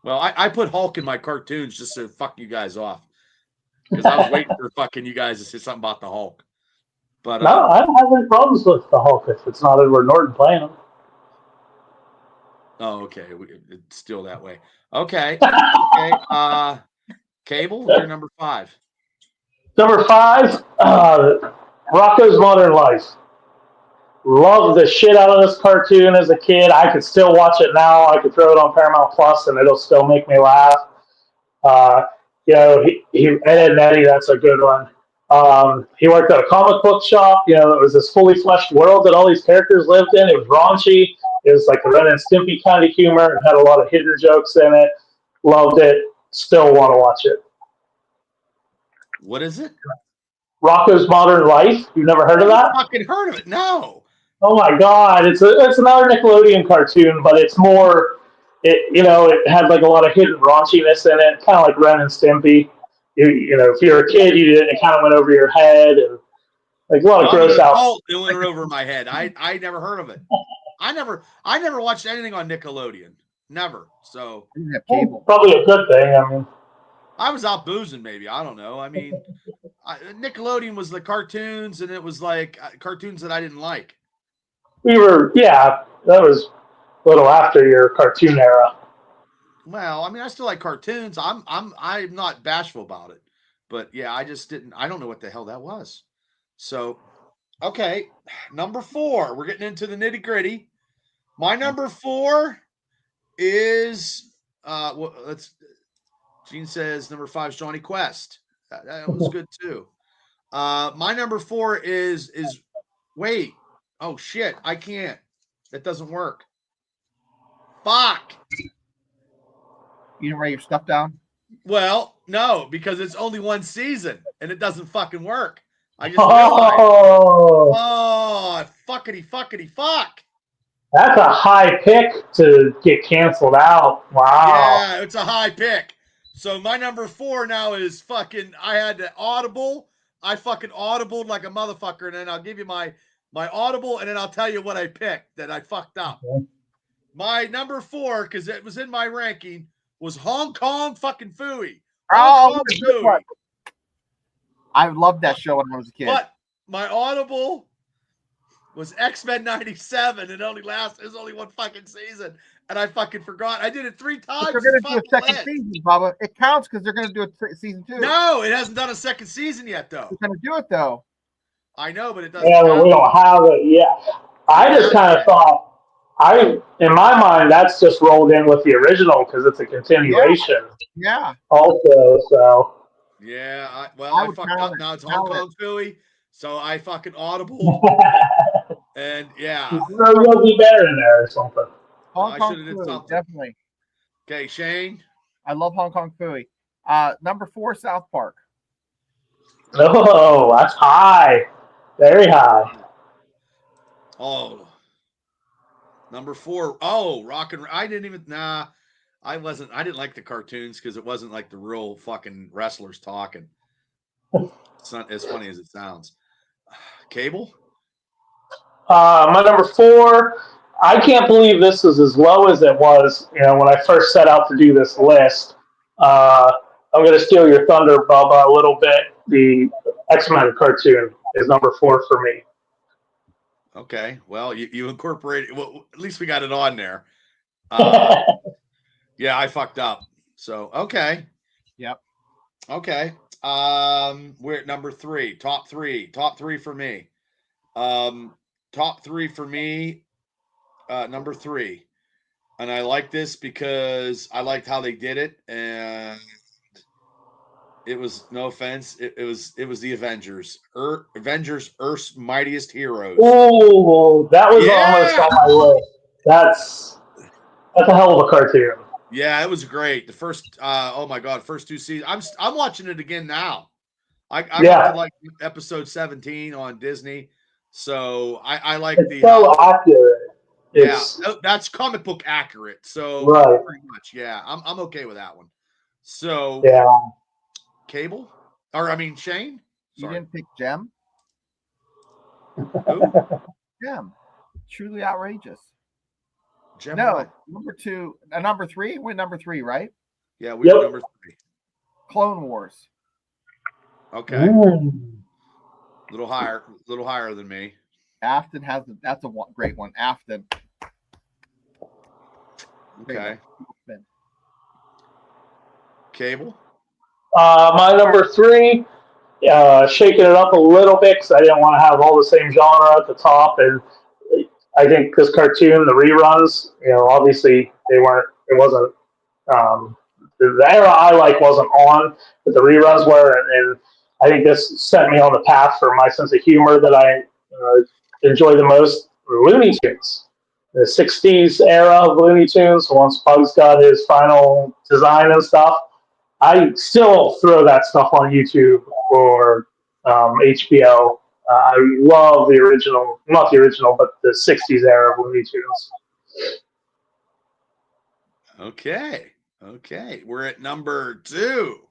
Well, I put Hulk in my cartoons just to fuck you guys off. Because I was waiting for fucking you guys to say something about the Hulk. But no, I don't have any problems with the Hulk if it's not Edward Norton playing him. Oh, okay. It's still that way. Okay. Okay. Cable, you're number 5. Number 5, Rocko's Modern Life. Loved the shit out of this cartoon as a kid. I could still watch it now. I could throw it on Paramount Plus and it'll still make me laugh. You know, Ed and Eddie, that's a good one. He worked at a comic book shop. You know, it was this fully fleshed world that all these characters lived in. It was raunchy. It was like a Ren and Stimpy kind of humor. It had a lot of hidden jokes in it. Loved it. Still want to watch it. What is it? Rocko's Modern Life. You've never heard of that? I fucking heard of it. No. Oh my god! It's another Nickelodeon cartoon, but it's more. It had like a lot of hidden raunchiness in it, kind of like Ren and Stimpy. You know, if you're a kid, you didn't. It kind of went over your head, and like a lot of gross out. It went over my head. I never heard of it. I never watched anything on Nickelodeon. Never. So cable. Probably a good thing. I mean, I was out boozing, maybe. I don't know. I mean, Nickelodeon was the cartoons, and it was like cartoons that I didn't like. That was a little after your cartoon era. Well, I mean, I still like cartoons. I'm not bashful about it, but yeah, I just didn't. I don't know what the hell that was. So, okay, number 4. We're getting into the nitty gritty. My number 4 is Gene says number 5 is Johnny Quest. That was good too. My number 4 is wait. Oh shit, I can't. That doesn't work. Fuck. You didn't write your stuff down? Well, no, because it's only one season and it doesn't fucking work. I just realized. Oh, fuckity fuck. That's a high pick to get canceled out. Wow. Yeah, it's a high pick. So my number 4 now is fucking. I had to audible. I fucking audibled like a motherfucker, and then I'll give you my audible, and then I'll tell you what I picked that I fucked up. Okay. My number 4, because it was in my ranking, was Hong Kong fucking Phooey. Phooey. I loved that show when I was a kid. But my audible was X-Men 97. It was only one fucking season. And I fucking forgot. I did it 3 times. They're going to do a second season, Bubba. It counts because they're going to do a season 2. No, it hasn't done a second season yet, though. They're going to do it, though. I know, but it doesn't. Yeah, but we don't have it yet. I just kind of thought, in my mind, that's just rolled in with the original because it's a continuation. Yeah. Also, so. Yeah, I fucked up. Now it's Hong Kong Phooey, so I fucking audible. And yeah. You'll be better in there or something. Hong Kong Phooey, definitely. Okay, Shane. I love Hong Kong Phooey. Number 4, South Park. Oh, that's high. Very high. Oh. Number 4. Oh, Rock and I didn't even I didn't like the cartoons because it wasn't like the real fucking wrestlers talking. It's not as funny as it sounds. Cable? My number 4, I can't believe this is as low as it was, when I first set out to do this list. I'm going to steal your thunder, Bubba, a little bit. X-Men cartoon is number 4 for me. Okay. Well, you incorporated. Well, at least we got it on there. Yeah, I fucked up. So okay. Yep. Okay. We're at number 3. Top 3. Top 3 for me. Top 3 for me. Number 3. And I like this because I liked how they did it, and it was, no offense, it was the Avengers. Avengers, Earth's Mightiest Heroes. Ooh, that was almost Yeah. on my list. That's a hell of a cartoon. Yeah, it was great. The first, oh my god, first 2 seasons. I'm watching it again now. I'm up to like episode 17 on Disney. So I like It's so accurate. That's comic book accurate. So right. pretty much, yeah, I'm okay with that one. So yeah, Cable, Shane. You Sorry. didn't pick Gem? Who? Gem. Truly outrageous. Gem No, what? number 2, number 3. We're number 3, right? Yeah, we were number 3. Clone Wars. Okay. Little higher than me. Afton that's a great one. Afton. Okay. Cable. My number 3, shaking it up a little bit because I didn't want to have all the same genre at the top, and I think this cartoon, the reruns, obviously it wasn't the era I like wasn't on, but the reruns were, and I think this set me on the path for my sense of humor that I enjoy the most. Looney Tunes, the '60s era of Looney Tunes. Once Bugs got his final design and stuff, I still throw that stuff on YouTube or HBO. I love the original, not the original, but the '60s era of Looney Tunes. Okay. We're at number 2.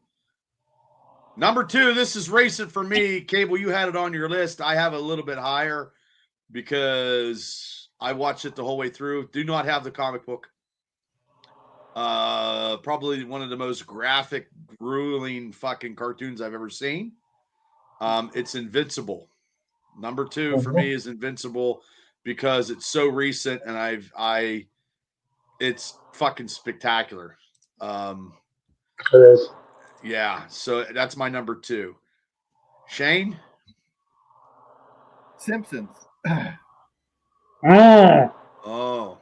Number 2, this is racing for me. Cable, you had it on your list. I have a little bit higher because I watched it the whole way through. Do not have the comic book. Probably one of the most graphic, grueling fucking cartoons I've ever seen. It's Invincible. Number 2 for me is Invincible because it's so recent and it's fucking spectacular. It is. Yeah, so that's my number 2. Shane? Simpsons. Oh.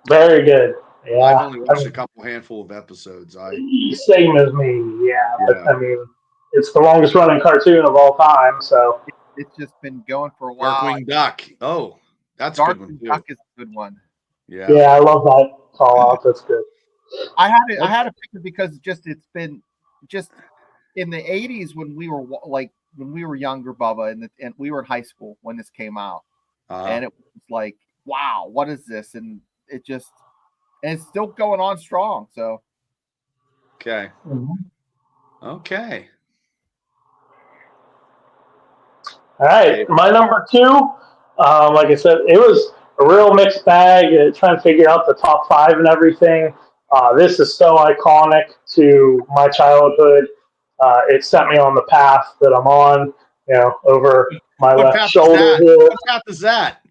Very good. Yeah. I've only watched a couple handful of episodes. Same as me, yeah. But I mean, it's the longest running cartoon of all time, so it's just been going for a while. Darkwing Duck. Oh, that's a good one too. Duck is a good one. Yeah. Yeah, I love that call out. That's good. I had to pick it because it's been in the 80s when we were younger, Bubba, and we were in high school when this came out. And it was like, wow, what is this? And it's still going on strong. So okay. Mm-hmm. Okay. All right, my number 2. Like I said, it was a real mixed bag. Trying to figure out the top 5 and everything. This is so iconic to my childhood. It set me on the path that I'm on. Over my left shoulder here. What path is that?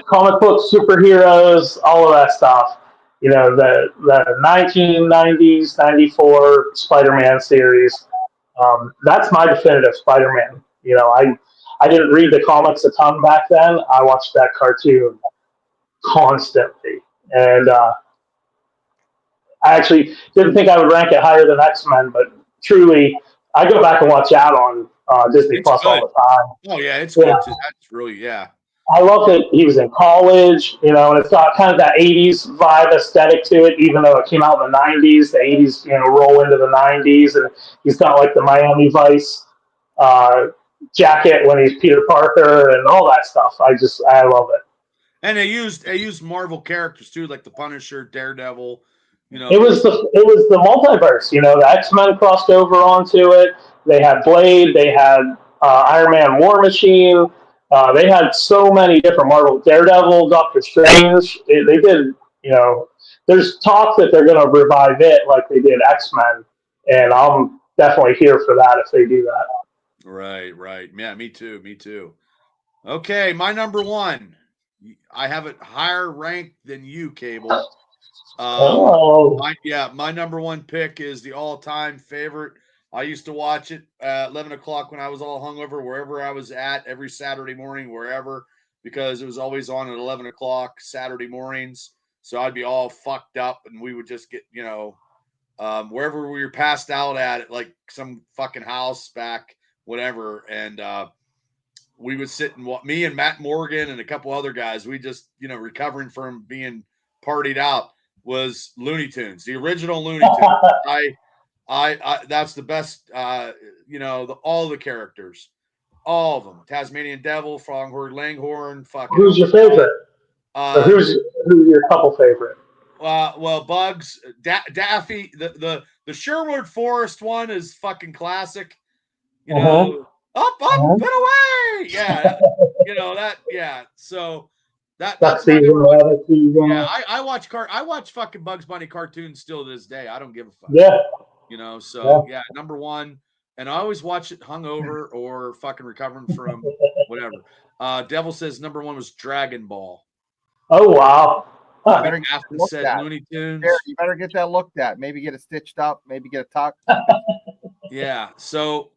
Comic books, superheroes, all of that stuff. The 1990s, 94 Spider-Man series. That's my definitive Spider-Man. I didn't read the comics a ton back then. I watched that cartoon constantly. And I actually didn't think I would rank it higher than X-Men, but truly, I go back and watch that on Disney Plus all the time. Oh, yeah, it's good. That's really, yeah. I love that he was in college, and it's got kind of that 80s vibe aesthetic to it, even though it came out in the 90s. The 80s, roll into the 90s, and he's got like the Miami Vice jacket when he's Peter Parker and all that stuff. I love it. And they used Marvel characters too, like the Punisher, Daredevil. It was the multiverse. The X-Men crossed over onto it. They had Blade. They had Iron Man, War Machine. They had so many different Marvel, Daredevil, Doctor Strange. They did, there's talk that they're going to revive it like they did X-Men, and I'm definitely here for that if they do that. Right. Yeah, me too. Okay, my number one. I have it higher ranked than you, Cable. My number one pick is the all-time favorite. I used to watch it at 11 o'clock when I was all hungover, wherever I was at, every Saturday morning, wherever, because it was always on at 11 o'clock Saturday mornings. So I'd be all fucked up, and we would just get, wherever we were passed out at like some fucking house back, whatever. And we would sit and me and Matt Morgan and a couple other guys, we just, recovering from being partied out, was Looney Tunes, the original Looney Tunes. I that's the best, all the characters, all of them. Tasmanian Devil, Fronghorn Langhorn, fucking. Who's your favorite? Or who's your couple favorite? Well, Bugs, Daffy, the Sherwood Forest one is fucking classic. Up, and away. Yeah, yeah. So that's my number one. Yeah, I watch fucking Bugs Bunny cartoons still to this day. I don't give a fuck. Yeah. Yeah, number one. And I always watch it hungover or fucking recovering from whatever. Devil says number one was Dragon Ball. Oh wow. You better said Looney Tunes. You better get that looked at. Maybe get it stitched up. Maybe get it tucked. Yeah. So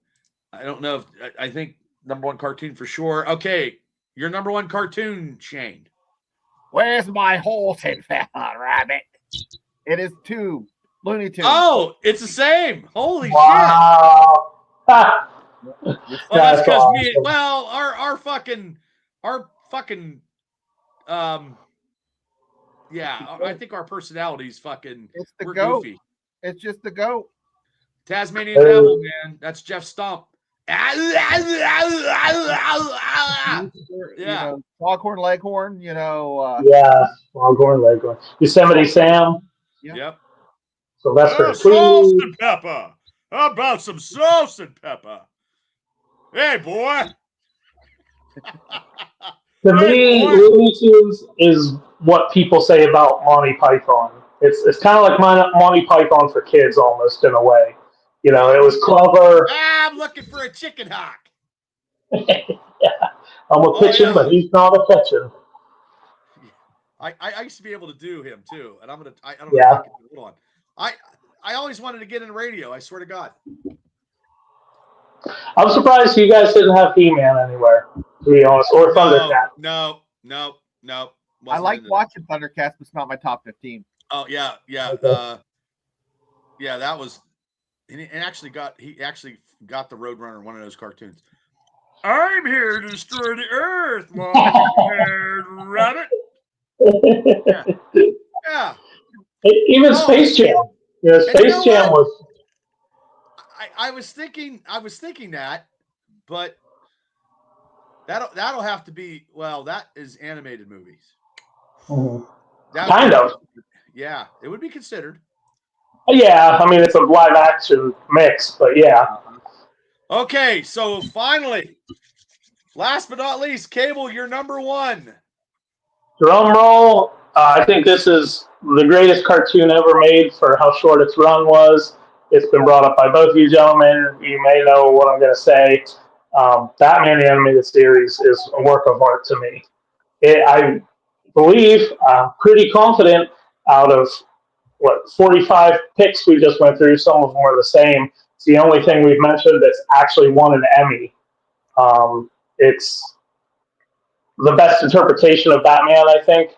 I don't know if I think number one cartoon for sure. Okay, your number one cartoon, Shane. Where's my horse and rabbit? It is two Looney Tunes. Oh, it's the same. Holy shit! Well, that's because awesome. Our fucking, I think our personalities fucking. It's the we're goat. Goofy. It's just the goat. Tasmanian Devil, man. That's Jeff Stump. Yeah, Foghorn Leghorn. Foghorn Leghorn. Yosemite Sam. Yep. Sylvester sauce and pepper. How about some sauce and pepper? Hey, boy. To me, Looney Tunes is what people say about Monty Python. It's kind of like Monty Python for kids, almost in a way. It was clever. I'm looking for a chicken hawk. Yeah. I'm a pitching, but he's not a catching. I used to be able to do him too, and I don't know. Yeah. Hold on. I always wanted to get in radio. I swear to God. I'm surprised you guys didn't have He-Man anywhere, to be honest, or Thundercat. No. I like watching Thundercats, but it's not my top 15. Oh yeah. Okay. That was. And he actually got the Roadrunner in one of those cartoons. I'm here to destroy the Earth, rabbit. Yeah. Even Space Jam. Space Jam was. I was thinking that, but that'll have to be. Well, that is animated movies. Mm-hmm. Kind of. Yeah, it would be considered. Yeah, I mean, it's a live action mix, but yeah. Okay, so finally, last but not least, Cable, you're number one. Drum roll. I think this is the greatest cartoon ever made for how short its run was. It's been brought up by both of you gentlemen. You may know what I'm going to say. Batman the Animated Series is a work of art to me. I believe, I'm pretty confident, out of 45 picks we just went through, some of them are the same. It's the only thing we've mentioned that's actually won an Emmy. It's the best interpretation of Batman, I think.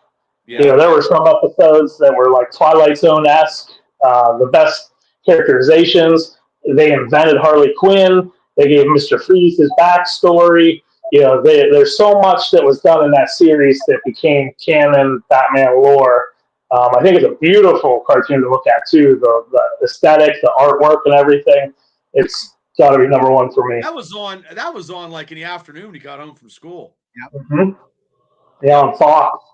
Yeah. There were some episodes that were like Twilight Zone-esque. The best characterizations. They invented Harley Quinn. They gave Mr. Freeze his backstory. There's so much that was done in that series that became canon Batman lore. I think it's a beautiful cartoon to look at too. The aesthetic, the artwork, and everything. It's got to be number one for me. That was on like in the afternoon when he got home from school. Yeah. Mm-hmm. Yeah, on Fox.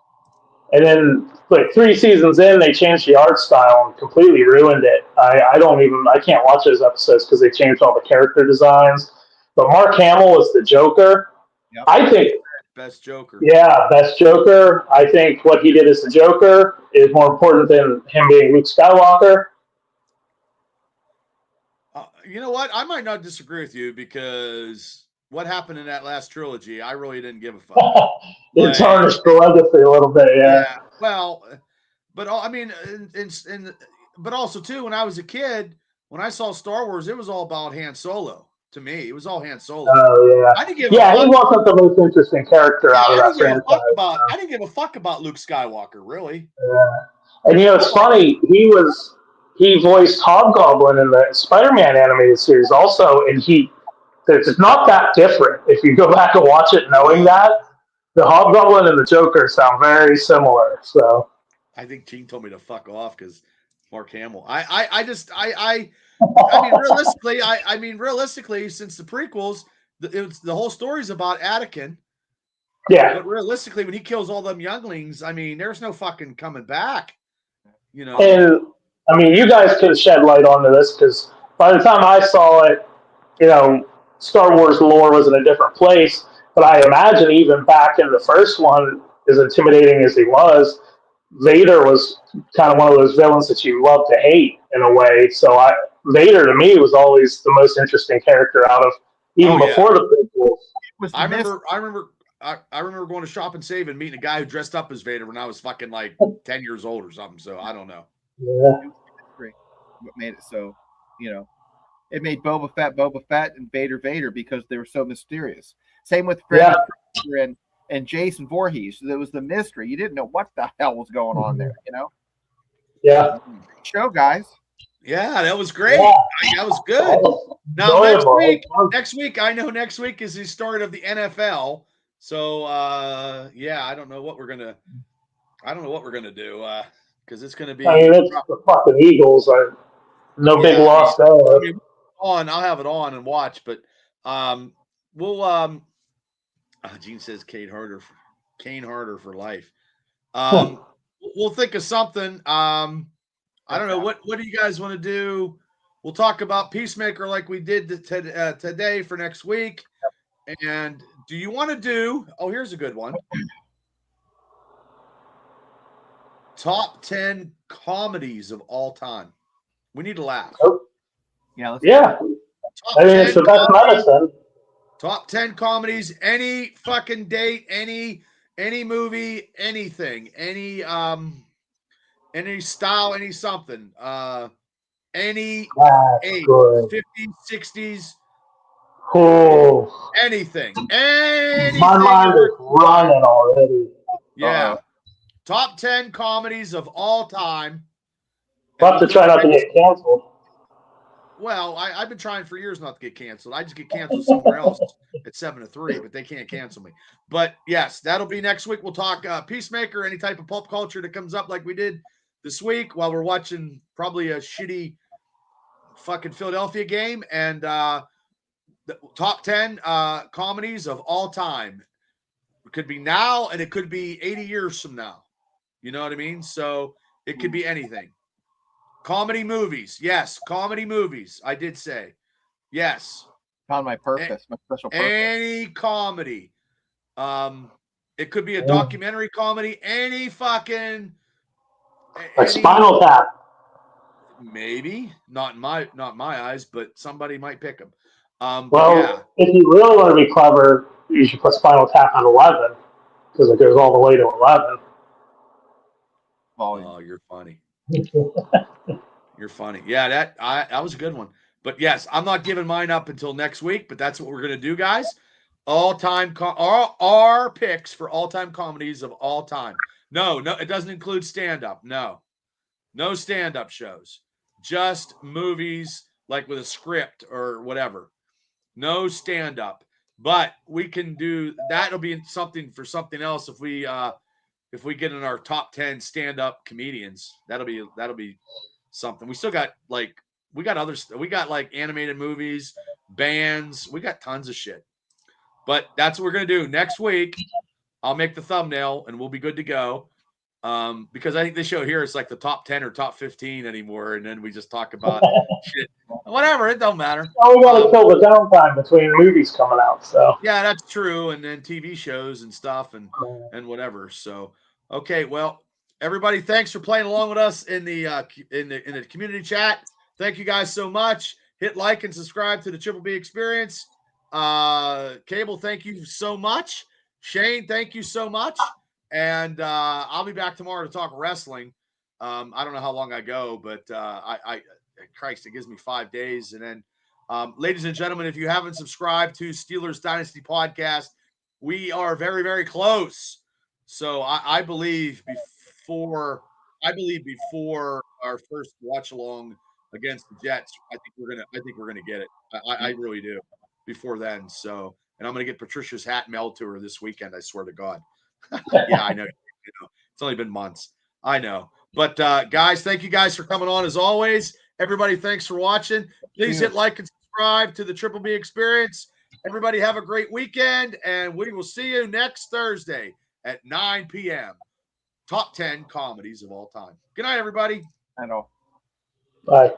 And then, like 3 seasons in, they changed the art style and completely ruined it. I can't watch those episodes because they changed all the character designs. But Mark Hamill was the Joker. Yep. I think best Joker. Yeah, best Joker. I think what he did as the Joker is more important than him being Luke Skywalker. You know what? I might not disagree with you because what happened in that last trilogy, I really didn't give a fuck. It Like, tarnished the legacy a little bit. Yeah. yeah, well, but I mean, but also too, when I was a kid, when I saw Star Wars, it was all about Han Solo. To me, it was all Han Solo. Oh yeah. I didn't give a Yeah, he fuck. wasn't the most interesting character Yeah, out of I that didn't give a franchise. fuck about. I didn't give a fuck about Luke Skywalker, really. Yeah. And it's funny, he voiced Hobgoblin in the Spider-Man animated series also, and it's not that different if you go back and watch it knowing that. The Hobgoblin and the Joker sound very similar. So I think Gene told me to fuck off because Mark Hamill. I mean, realistically, since the prequels, the whole story's about Anakin. yeah. But realistically, when he kills all them younglings, I mean, there's no fucking coming back. You know. And I mean, you guys can shed light onto this because by the time I saw it, Star Wars lore was in a different place. But I imagine even back in the first one, as intimidating as he was, Vader was kind of one of those villains that you love to hate in a way. So Vader to me was always the most interesting character out of even before the prequels. I remember going to Shop and Save and meeting a guy who dressed up as Vader when I was fucking like 10 years old or something. So I don't know. Yeah. What made it so, it made Boba Fett and Vader because they were so mysterious. Same with Fred and Jason Voorhees. There was the mystery. You didn't know what the hell was going on there, Yeah. Show, guys. Yeah, that was great. Yeah. That was good. Now next week, I know next week is the start of the NFL. So I don't know what we're gonna do because it's gonna be. I mean, it's the fucking Eagles. Big loss there. I mean, I'll have it on and watch, but we'll Gene says Kane Harder for life. We'll think of something. I don't know what do you guys want to do? We'll talk about Peacemaker like we did today for next week. And do you want to do? Oh, here's a good one. Top 10 comedies of all time. We need to laugh. Yeah. I mean, it's the best medicine. Top 10 comedies, any fucking date, any movie, anything, any style, any something, any age, 50s, 60s, anything. My mind is running already. Yeah. Top 10 comedies of all time. We'll have to try not to get canceled. Well, I've been trying for years not to get canceled. I just get canceled somewhere else at 7-3, but they can't cancel me. But yes, that'll be next week. We'll talk Peacemaker, any type of pulp culture that comes up like we did this week while we're watching probably a shitty fucking Philadelphia game, and the top 10 comedies of all time. It could be now and it could be 80 years from now. You know what I mean? So it could be anything. Comedy movies. Yes, comedy movies. I did say. Yes. Found my purpose, my special purpose. Any comedy. It could be a documentary comedy. Any fucking Spinal Tap. Maybe. Not in my eyes, but somebody might pick them. If you really want to be clever, you should put Spinal Tap at 11 because it goes all the way to 11. Oh, you're funny. You're funny. Yeah, that was a good one. But yes, I'm not giving mine up until next week, but that's what we're going to do, guys. All-time our picks for all-time comedies of all time. No, it doesn't include stand-up. No stand-up shows. Just movies like with a script or whatever. No stand-up. But we can do that'll be something for something else if we get in our top 10 stand-up comedians. That'll be something. We still got we got like animated movies, bands, we got tons of shit. But that's what we're gonna do next week. I'll make the thumbnail and we'll be good to go. Because I think this show here is like the top 10 or top 15 anymore, and then we just talk about shit. Whatever, it don't matter. Oh, we gotta kill the downtime between movies coming out, so yeah, that's true, and then TV shows and stuff and whatever. So okay, well, everybody, thanks for playing along with us in the community chat. Thank you guys so much. hit like and subscribe to the Triple B Experience. Cable, thank you so much. Shane, thank you so much. And I'll be back tomorrow to talk wrestling. I don't know how long I go, but Christ, it gives me 5 days. And then, ladies and gentlemen, if you haven't subscribed to Steelers Dynasty Podcast, we are very, very close. So I believe before our first watch along against the Jets, I think we're gonna get it. I really do before then. So, and I'm gonna get Patricia's hat mailed to her this weekend. I swear to God. Yeah, I know. It's only been months. I know. But guys, thank you guys for coming on as always. Everybody, thanks for watching. Please hit like and subscribe to the Triple B Experience. Everybody have a great weekend, and we will see you next Thursday at 9 p.m. Top 10 comedies of all time. Good night, everybody. I know. Bye.